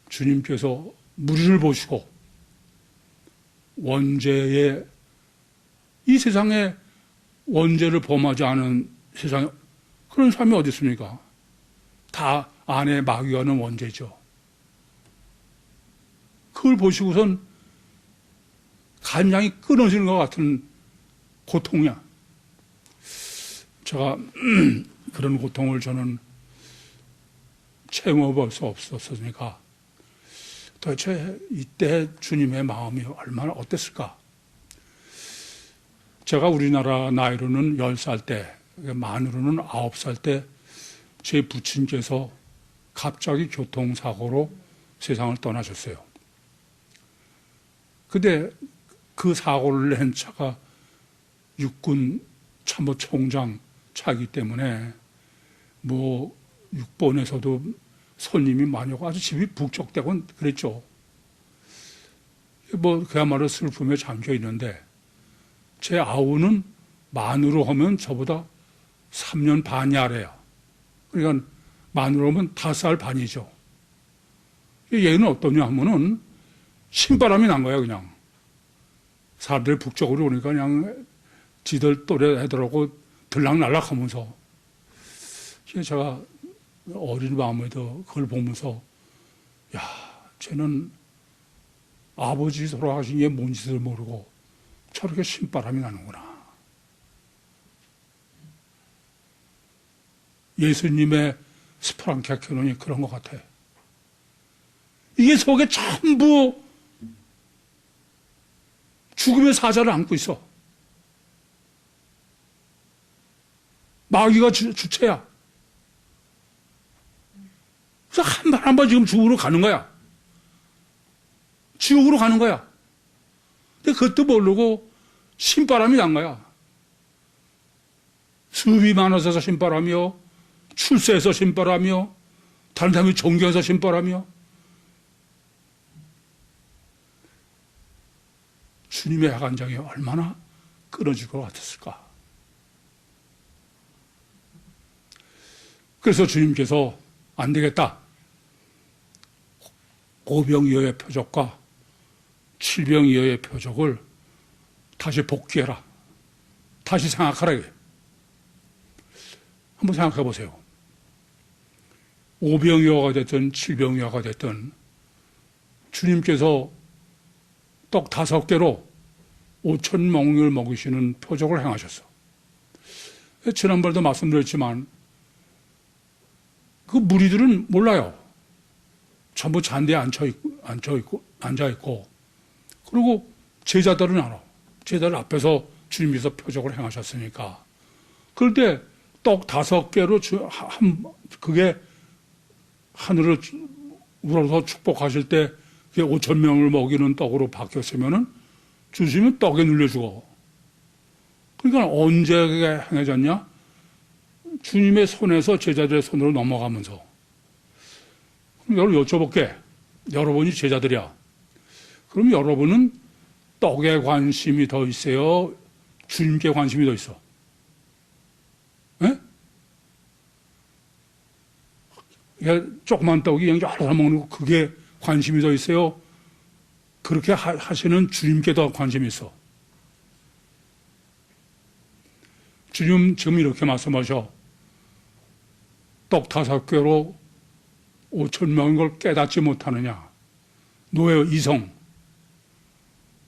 주님께서 무리를 보시고 원죄의 이 세상에 원죄를 범하지 않은 세상에 그런 사람이 어디 있습니까? 다 안에 마귀가 는 원죄죠. 그걸 보시고선 간장이 끊어지는 것 같은 고통이야. 제가 그런 고통을 저는 체험해볼 수 없었으니까 도대체 이때 주님의 마음이 얼마나 어땠을까? 제가 우리나라 나이로는 10살 때, 만으로는 9살 때 제 부친께서 갑자기 교통사고로 세상을 떠나셨어요. 근데 그 사고를 낸 차가 육군 참모총장 차이기 때문에 뭐 6번에서도 손님이 많이 오고 아주 집이 북적대고 그랬죠. 뭐 그야말로 슬픔에 잠겨 있는데 제 아우는 만으로 하면 저보다 3년 반이 아래야. 그러니까 만으로 하면 5살 반이죠. 얘는 어떠냐 하면은 신바람이 난 거야 그냥. 사람들이 북쪽으로 오니까 그냥 지들 또래 애들하고 들락날락 하면서 제가 어린 마음에도 그걸 보면서 야, 쟤는 아버지 돌아가신 게 뭔지를 모르고 저렇게 신바람이 나는구나. 예수님의 스프랑케케논이 그런 것 같아. 이게 속에 전부 죽음의 사자를 안고 있어. 마귀가 주체야. 그래서 한 번 한 번 지금 지옥으로 가는 거야. 지옥으로 가는 거야. 근데 그것도 모르고 신바람이 난 거야. 습이 많아서 신바람이요. 출세해서 신바라며 다른 사람이 존경해서 신바라며 주님의 하간장이 얼마나 끊어질 것 같았을까. 그래서 주님께서 안 되겠다. 오병이어의 표적과 칠병이어의 표적을 다시 복귀해라. 다시 생각하라. 한번 생각해 보세요. 오병이어가 됐든 칠병이어가 됐든 주님께서 떡 5개로 5,000명을 먹이시는 표적을 행하셨어. 지난번에도 말씀드렸지만 그 무리들은 몰라요. 전부 잔디에 앉아있고 그리고 제자들은 알아. 제자들 앞에서 주님께서 표적을 행하셨으니까. 그럴 때 떡 5개로 그게 하늘을 우러서 축복하실 때 그게 5,000명을 먹이는 떡으로 바뀌었으면은 주시면 떡에 눌려 죽어. 그러니까 언제 그게 행해졌냐? 주님의 손에서 제자들의 손으로 넘어가면서. 그럼 여러분 여쭤볼게. 여러분이 제자들이야. 그럼 여러분은 떡에 관심이 더 있어요? 주님께 관심이 더 있어? 예? 조그만 떡이 그냥 여러 사람 먹는 거 그게 관심이 더 있어요? 그렇게 하시는 주님께 더 관심이 있어. 주님 지금 이렇게 말씀하셔. 떡 5개로 5,000명인 걸 깨닫지 못하느냐. 노예요, 이성.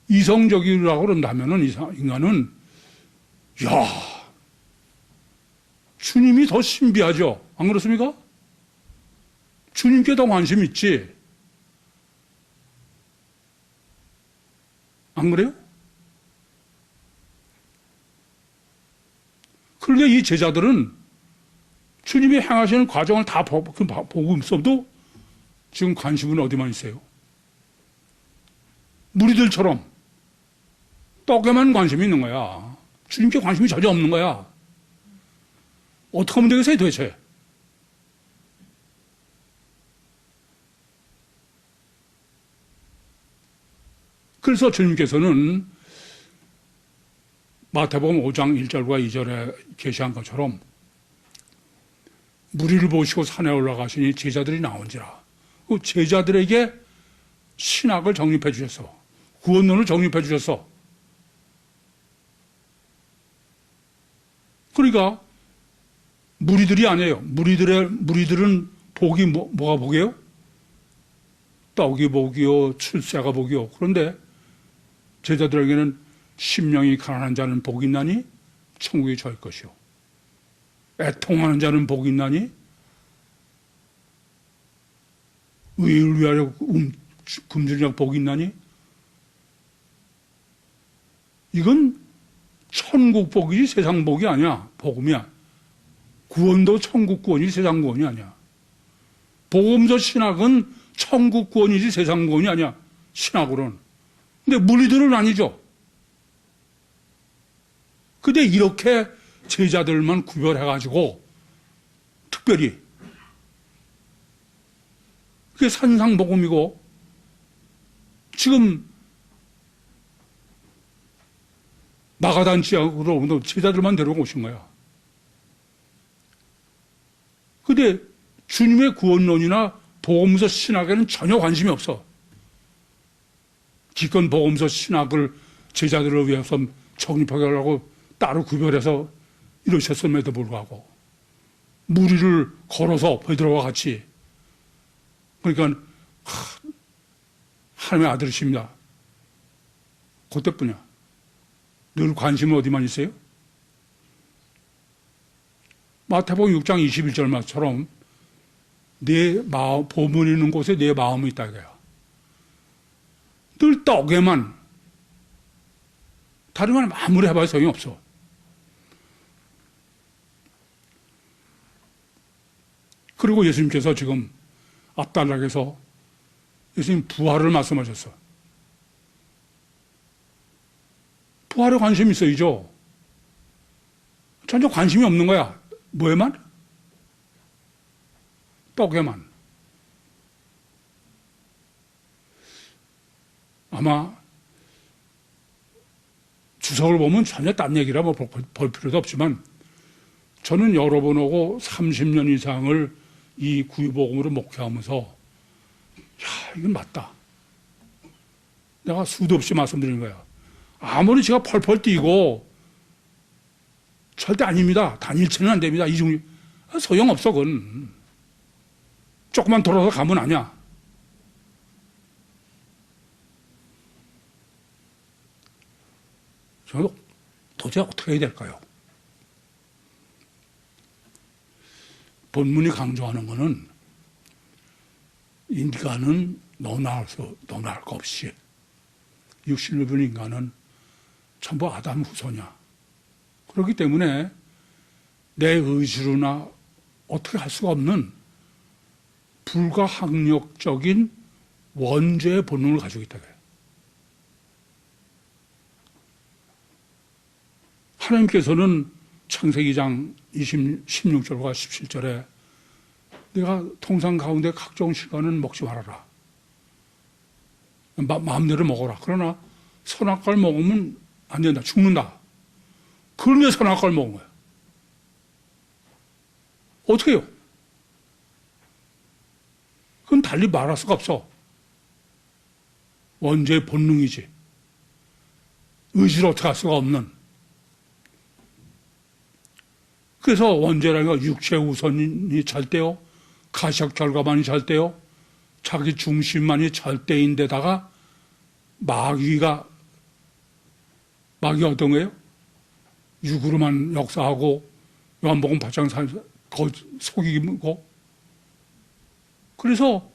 이성적이라고 그런다면은 인간은, 야, 주님이 더 신비하죠. 안 그렇습니까? 주님께 더 관심 있지. 안 그래요? 그런데 이 제자들은 주님이 행하시는 과정을 다 보고 있어도 지금 관심은 어디만 있어요? 무리들처럼 떡에만 관심이 있는 거야. 주님께 관심이 전혀 없는 거야. 어떻게 하면 되겠어요, 도대체? 그래서 주님께서는 마태복음 5장 1절과 2절에 계시한 것처럼 무리를 보시고 산에 올라가시니 제자들이 나온지라. 그 제자들에게 신학을 정립해 주셨어. 구원론을 정립해 주셨어. 그러니까 무리들이 아니에요. 무리들은 복이 뭐가 복이에요? 떡이 복이요, 출세가 복이요. 그런데 제자들에게는 심령이 가난한 자는 복이 있나니 천국이 저희 것이요. 애통하는 자는 복이 있나니 의를 위하여 굶주리는 복이 있나니. 이건 천국 복이지 세상 복이 아니야. 복음이야. 구원도 천국 구원이지 세상 구원이 아니야. 복음서 신학은 천국 구원이지 세상 구원이 아니야. 신학으로는. 근데 무리들은 아니죠. 근데 이렇게 제자들만 구별해가지고 특별히 그게 산상복음이고 지금 마가단 지역으로 제자들만 데리고 오신 거야. 근데 주님의 구원론이나 복음서 신학에는 전혀 관심이 없어. 기껏 복음서 신학을 제자들을 위해서 정립하려고 따로 구별해서 이러셨음에도 불구하고 무리를 걸어서 베드로와 같이 그러니까 하나님의 아들이십니다. 그때뿐이야. 늘 관심은 어디만 있어요? 마태복음 6장 21절 말처럼 내 마음, 보물 있는 곳에 내 마음이 있다 이거야. 늘 떡에만 다른 말 아무리 해봐야 소용이 없어. 그리고 예수님께서 지금 앞단락에서 예수님 부활을 말씀하셨어. 부활에 관심이 있어야죠. 전혀 관심이 없는 거야. 뭐에만? 떡에만. 아마 주석을 보면 전혀 딴 얘기라 뭐 볼 필요도 없지만 저는 여러분하고 30년 이상을 이 구유복음으로 목회하면서 야, 이건 맞다. 내가 수도 없이 말씀드리는 거야. 아무리 제가 펄펄 뛰고 절대 아닙니다. 단일체는 안 됩니다. 이중 소용없어 그건. 조금만 돌아서 가면 아니야. 저는 도대체 어떻게 해야 될까요? 본문이 강조하는 것은 인간은 너나 할 것 없이 육신을 입은 인간은 전부 아담 후손이야. 그렇기 때문에 내 의지로나 어떻게 할 수가 없는 불가항력적인 원죄의 본능을 가지고 있다. 하나님께서는 창세기 2장 16절과 17절에 내가 통상 가운데 각종 실과는 먹지 말아라. 마음대로 먹어라. 그러나 선악과를 먹으면 안 된다. 죽는다. 그런데 선악과를 먹은 거야. 어떻게 해요? 그건 달리 말할 수가 없어. 원죄의 본능이지. 의지로 어떻게 할 수가 없는. 그래서 원죄라는 건 육체 우선이 잘때요, 가식 결과만이 잘때요, 자기 중심만이 절대인데다가 마귀가 어떤 거예요? 육으로만 역사하고 요한복음 8장 속이고 그래서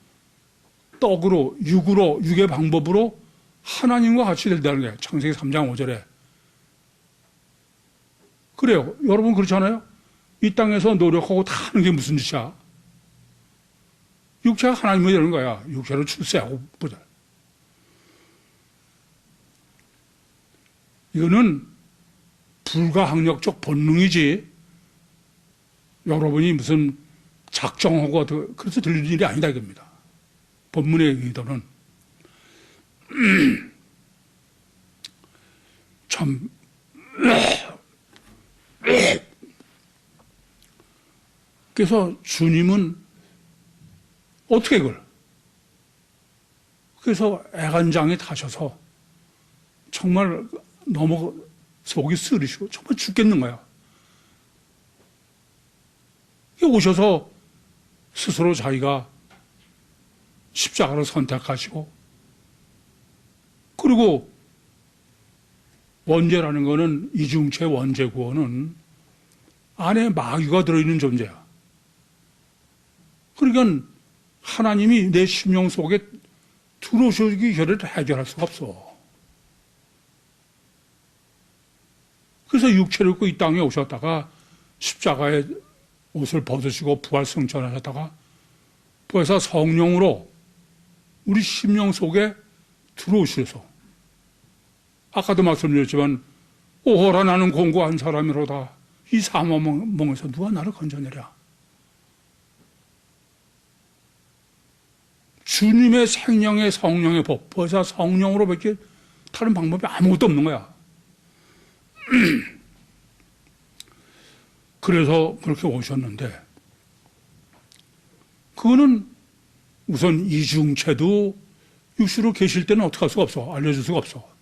떡으로 육의 방법으로 하나님과 같이 된다는 거예요. 창세기 3장 5절에. 그래요. 여러분 그렇잖아요? 이 땅에서 노력하고 다 하는 게 무슨 짓이야? 육체가 하나님이 되는 거야. 육체로 출세하고 보자. 이거는 불가항력적 본능이지 여러분이 무슨 작정하고 그래서 들리는 일이 아니다 이겁니다. 본문의 의도는 참 그래서 주님은 어떻게 그걸 그래서 애간장에 타셔서 정말 너무 속이 쓰리시고 정말 죽겠는 거야. 오셔서 스스로 자기가 십자가를 선택하시고 그리고 원죄라는 거는 이중체 원죄 구원은 안에 마귀가 들어있는 존재야. 그러니까 하나님이 내 심령 속에 들어오시기 전에 해결할 수가 없어. 그래서 육체를 입고 이 땅에 오셨다가 십자가에 옷을 벗으시고 부활 승천하셨다가 부활해서 성령으로 우리 심령 속에 들어오셔서 아까도 말씀드렸지만 오호라 나는 공고한 사람이로다. 이 사망에서 누가 나를 건져내랴. 주님의 생명의 성령의 법, 벌써 성령으로 밖에 다른 방법이 아무것도 없는 거야. 그래서 그렇게 오셨는데 그거는 우선 이중체도 육수로 계실 때는 어떻게 할 수가 없어. 알려줄 수가 없어.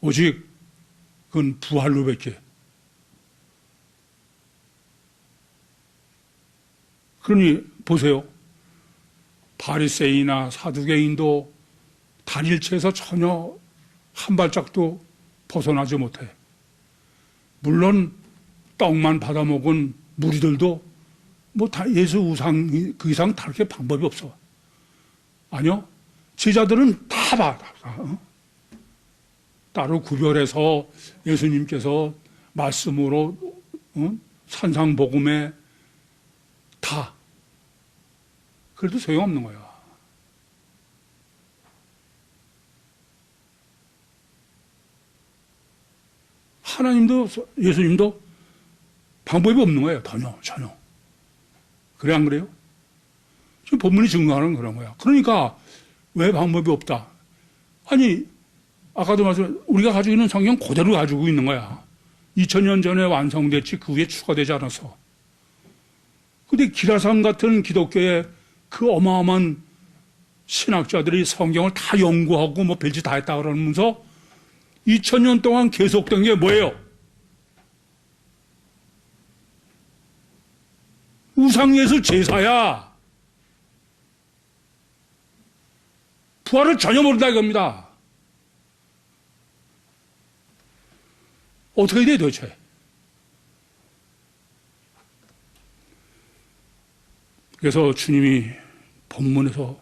오직 그건 부활로 밖에. 그러니 보세요. 바리새인이나 사두개인도 단일체에서 전혀 한 발짝도 벗어나지 못해. 물론 떡만 받아먹은 무리들도 뭐 다 예수 우상 그 이상 다르게 방법이 없어. 아니요. 제자들은 다 받아. 따로 구별해서 예수님께서 말씀으로 산상복음에 다. 그래도 소용없는 거야. 하나님도 예수님도 방법이 없는 거예요. 전혀. 그래, 안 그래요? 지금 본문이 증거하는 그런 거야. 그러니까 왜 방법이 없다? 아니, 아까도 말씀, 우리가 가지고 있는 성경 그대로 가지고 있는 거야. 2000년 전에 완성됐지 그 위에 추가되지 않아서. 근데 기라상 같은 기독교의 그 어마어마한 신학자들이 성경을 다 연구하고 뭐 별짓 다 했다 그러면서 2000년 동안 계속된 게 뭐예요? 우상예술 제사야. 부활을 전혀 모른다 이겁니다. 어떻게 돼요 도대체? 그래서 주님이 본문에서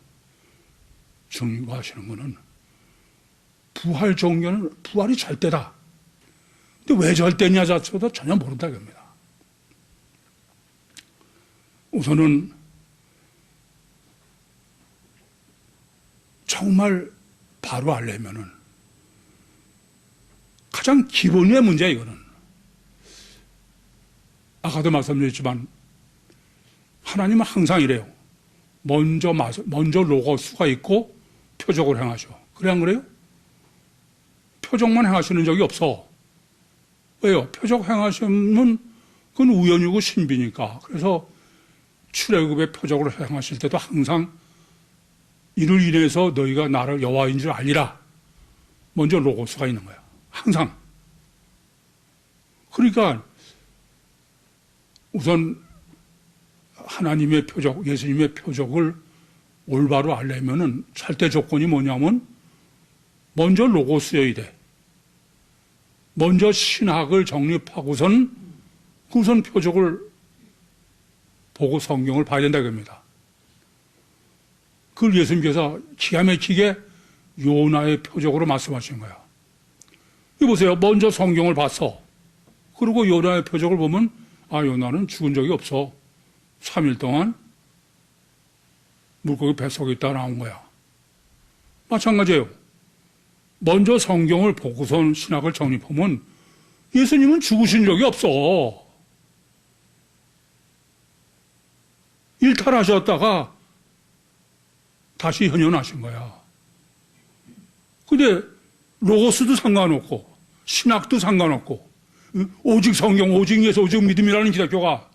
증거하시는 것은 부활 종교는 부활이 절대다. 근데 왜 절대냐 자체도 전혀 모른다 이겁니다. 우선은 정말 바로 알려면은 가장 기본의 문제야 이거는. 아까도 말씀드렸지만 하나님은 항상 이래요. 먼저 로고스가 있고 표적을 행하셔. 그래 안 그래요? 표적만 행하시는 적이 없어. 왜요? 표적 행하시면 그건 우연이고 신비니까. 그래서 출애굽의 표적을 행하실 때도 항상 이를 인해서 너희가 나를 여호와인 줄 알리라. 먼저 로고스가 있는 거야. 항상. 그러니까 우선 하나님의 표적, 예수님의 표적을 올바로 알려면은 절대 조건이 뭐냐면 먼저 로고스여야 돼. 먼저 신학을 정립하고선 우선 표적을 보고 성경을 봐야 된다 그럽니다. 그걸 예수님께서 기가 막히게 요나의 표적으로 말씀하신 거야. 이 보세요. 먼저 성경을 봤어. 그리고 요나의 표적을 보면 아, 요나는 죽은 적이 없어. 3일 동안 물고기 뱃속에 있다 나온 거야. 마찬가지예요. 먼저 성경을 보고선 신학을 정립하면 예수님은 죽으신 적이 없어. 일탈하셨다가 다시 현현하신 거야. 근데 로고스도 상관없고 신학도 상관없고 오직 성경, 오직 예수, 오직 믿음이라는 기독교가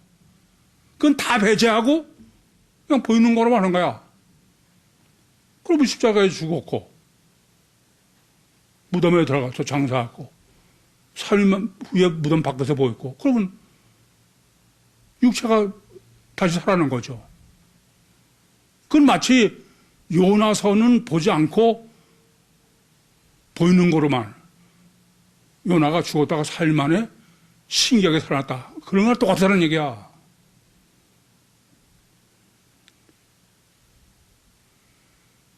그건 다 배제하고 그냥 보이는 거로 하는 거야. 그러면 십자가에 죽었고 무덤에 들어가서 장사하고 3일 후에 무덤 밖에서 보였고 그러면 육체가 다시 살아난 거죠. 그건 마치 요나서는 보지 않고 보이는 거로만 요나가 죽었다가 4일 만에 신기하게 살아났다. 그런 거랑 똑같다는 얘기야.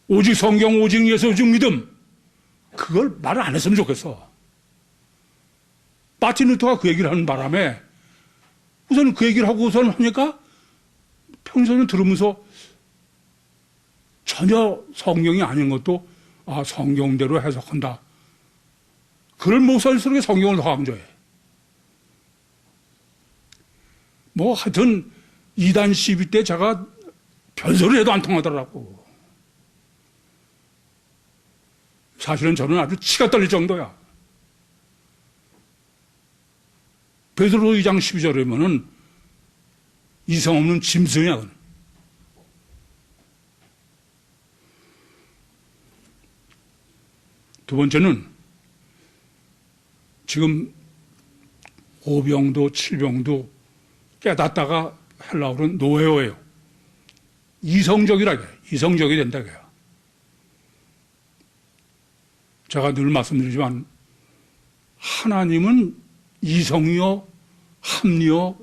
오직 성경, 오직 예수, 오직 믿음. 그걸 말을 안 했으면 좋겠어. 마틴 루터가 그 얘기를 하는 바람에 우선 그 얘기를 하고선 하니까 평소에는 들으면서 전혀 성경이 아닌 것도 아, 성경대로 해석한다. 그런 목사일수록 성경을 더 강조해. 뭐 하여튼 이단 시비 때 제가 별소리 해도 안 통하더라고. 사실은 저는 아주 치가 떨릴 정도야. 베드로 2장 12절에 보면은 이성 없는 짐승이야. 두 번째는 지금 오병도 칠병도 깨닫다가 헬라어로는 노예어예요. 이성적이라게 이성적이 된다고요. 제가 늘 말씀드리지만 하나님은 이성이요, 합리요,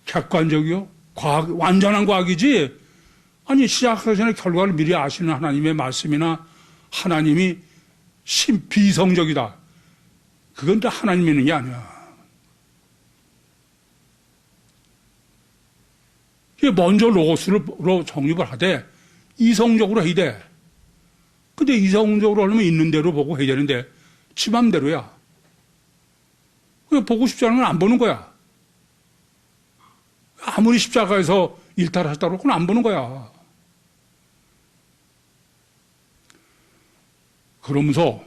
객관적이요, 과학, 완전한 과학이지. 아니 시작하기 전에 결과를 미리 아시는 하나님의 말씀이나 하나님이 비성적이다. 그건 다 하나님이 있는 게 아니야. 먼저 로고스로 정립을 하되 이성적으로 해야 돼. 근데 이성적으로 하려면 있는 대로 보고 해야 되는데 지 맘대로야. 그냥 보고 싶지 않으면 안 보는 거야. 아무리 십자가에서 일탈하셨다고 그건 안 보는 거야. 그러면서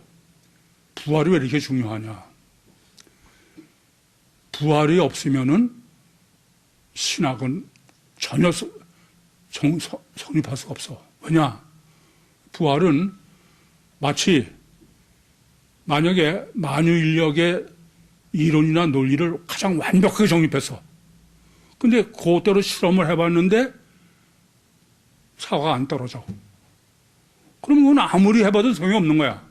부활이 왜 이렇게 중요하냐? 부활이 없으면은 신학은 전혀 성립할 수가 없어. 왜냐? 부활은 마치 만약에 만유인력의 이론이나 논리를 가장 완벽하게 정립했어. 근데 그대로 실험을 해봤는데 사과가 안 떨어져. 그러면 그건 아무리 해봐도 소용이 없는 거야.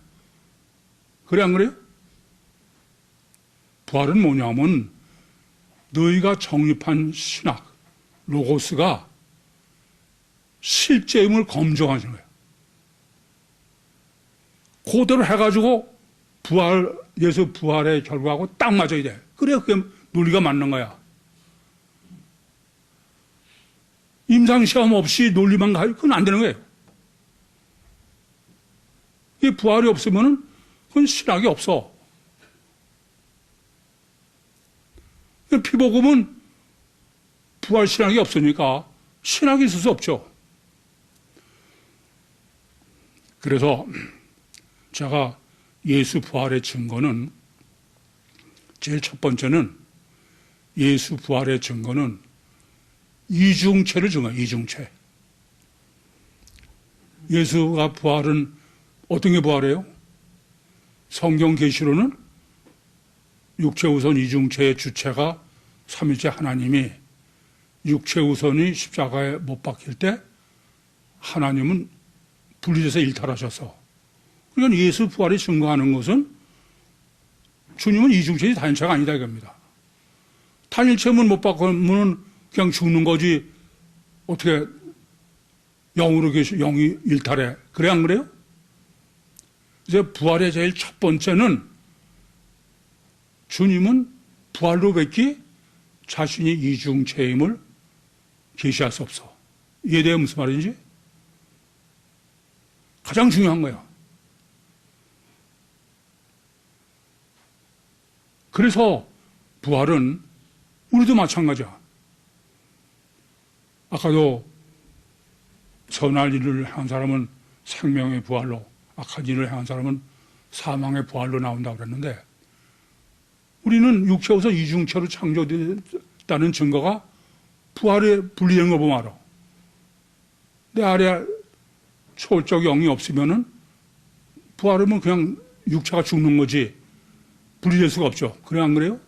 그래, 안 그래요? 부활은 뭐냐면 너희가 정립한 신학, 로고스가 실제임을 검증하는 거예요. 그대로 해가지고 예수 부활의 결과하고 딱 맞아야 돼. 그래, 그게 논리가 맞는 거야. 임상시험 없이 논리만 가요? 그건 안 되는 거예요. 이 부활이 없으면은 그건 신학이 없어. 피복음은 부활 신학이 없으니까 신학이 있을 수 없죠. 그래서 제가 예수 부활의 증거는 제일 첫 번째는 예수 부활의 증거는 이중체를 증거해요. 이중체. 예수가 부활은 어떤 게 부활해요? 성경 계시로는 육체우선 이중체의 주체가 삼위일체 하나님이 육체우선이 십자가에 못 박힐 때 하나님은 분리돼서 일탈하셔서, 그러니까 예수 부활이 증거하는 것은 주님은 이중체이 단일체가 아니다 이겁니다. 단일체면 못 박으면 그냥 죽는 거지 어떻게 영으로 영이 일탈해. 그래 안 그래요? 이제 부활의 제일 첫 번째는 주님은 부활로 뵙기 자신이 이중체임을 계시할 수 없어. 이해돼요? 무슨 말인지? 가장 중요한 거야. 그래서 부활은 우리도 마찬가지야. 아까도 선할 일을 한 사람은 생명의 부활로, 악한 일을 한 사람은 사망의 부활로 나온다고 그랬는데, 우리는 육체에서 이중체로 창조됐다는 증거가 부활에 분리된 거 보면 알아. 내 아래 초월적 영이 없으면은 부활하면 그냥 육체가 죽는 거지 분리될 수가 없죠. 그래 안 그래요?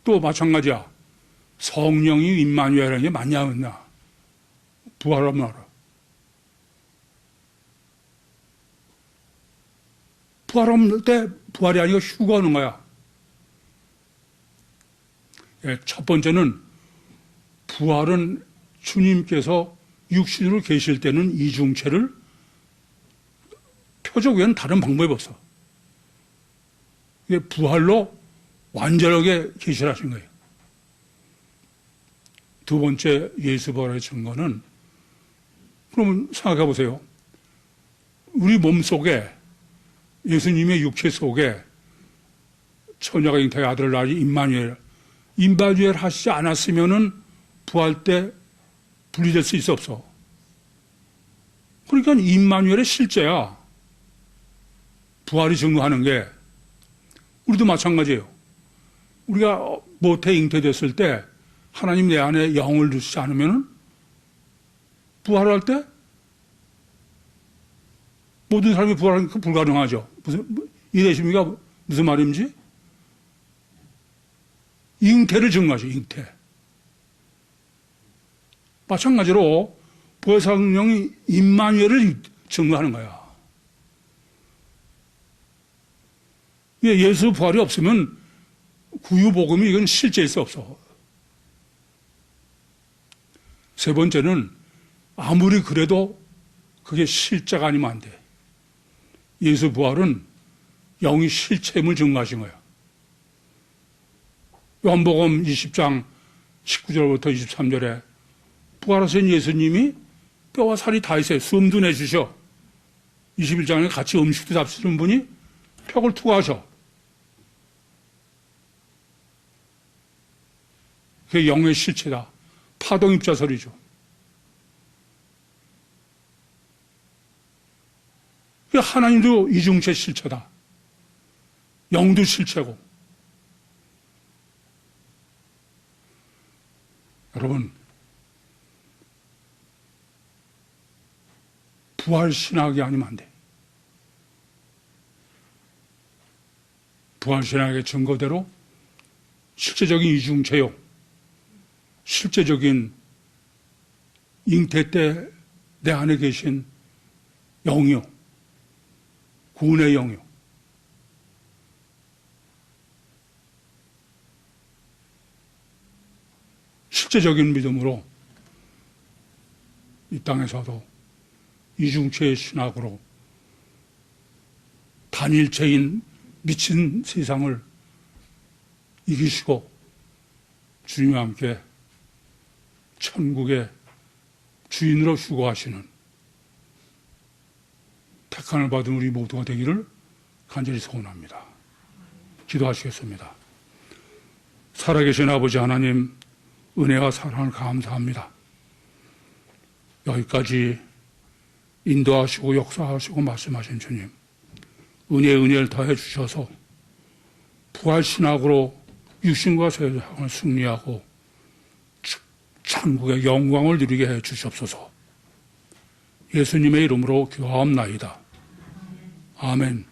또 마찬가지야. 성령이 임마누엘이라는 게 맞냐 안 맞냐? 부활하면 알아. 부활할 때 부활이 아니고 휴거하는 거야. 첫 번째는 부활은 주님께서 육신으로 계실 때는 이중체를 표적 외에는 다른 방법이 없어. 부활로 완전하게 계시하신 거예요. 두 번째 예수 부활의 증거는, 그러면 생각해 보세요. 우리 몸 속에, 예수님의 육체 속에 처녀가 잉태의 아들을 낳으니 임마누엘 하시지 않았으면은 부활 때 분리될 수 있어 없어? 그러니까 임마누엘의 실제야. 부활이 증거하는 게. 우리도 마찬가지예요. 우리가 모태 잉태됐을 때 하나님 내 안에 영을 주시지 않으면은 부활할 때 모든 사람이 부활하는 게 불가능하죠. 이해되십니까? 무슨 말인지? 잉태를 증거하죠. 잉태. 마찬가지로 부활성령이 임마누엘을 증거하는 거야. 예수 부활이 없으면 구유복음이 이건 실제일 수 없어. 세 번째는 아무리 그래도 그게 실제가 아니면 안 돼. 예수 부활은 영이 실체임을 증거하신 거야. 요한복음 20장 19절부터 23절에 부활하신 예수님이 뼈와 살이 다 있어요. 숨도 내주셔. 21장에 같이 음식도 잡수는 분이 벽을 투과하셔. 그게 영의 실체다. 파동입자설이죠. 하나님도 이중체 실체다. 영도 실체고. 여러분, 부활신학이 아니면 안 돼. 부활신학의 증거대로 실제적인 이중체요, 실제적인 잉태 때 내 안에 계신 영이요, 구원의 영이요, 실제적인 믿음으로 이 땅에서도 이중체의 신학으로 단일체인 미친 세상을 이기시고 주님과 함께 천국의 주인으로 휴거하시는 택함을 받은 우리 모두가 되기를 간절히 소원합니다. 기도하시겠습니다. 살아계신 아버지 하나님, 은혜와 사랑을 감사합니다. 여기까지 인도하시고 역사하시고 말씀하신 주님, 은혜를 더해 주셔서 부활신학으로 육신과 세상을 승리하고 천국의 영광을 누리게 해 주시옵소서. 예수님의 이름으로 기도하옵나이다. 아멘.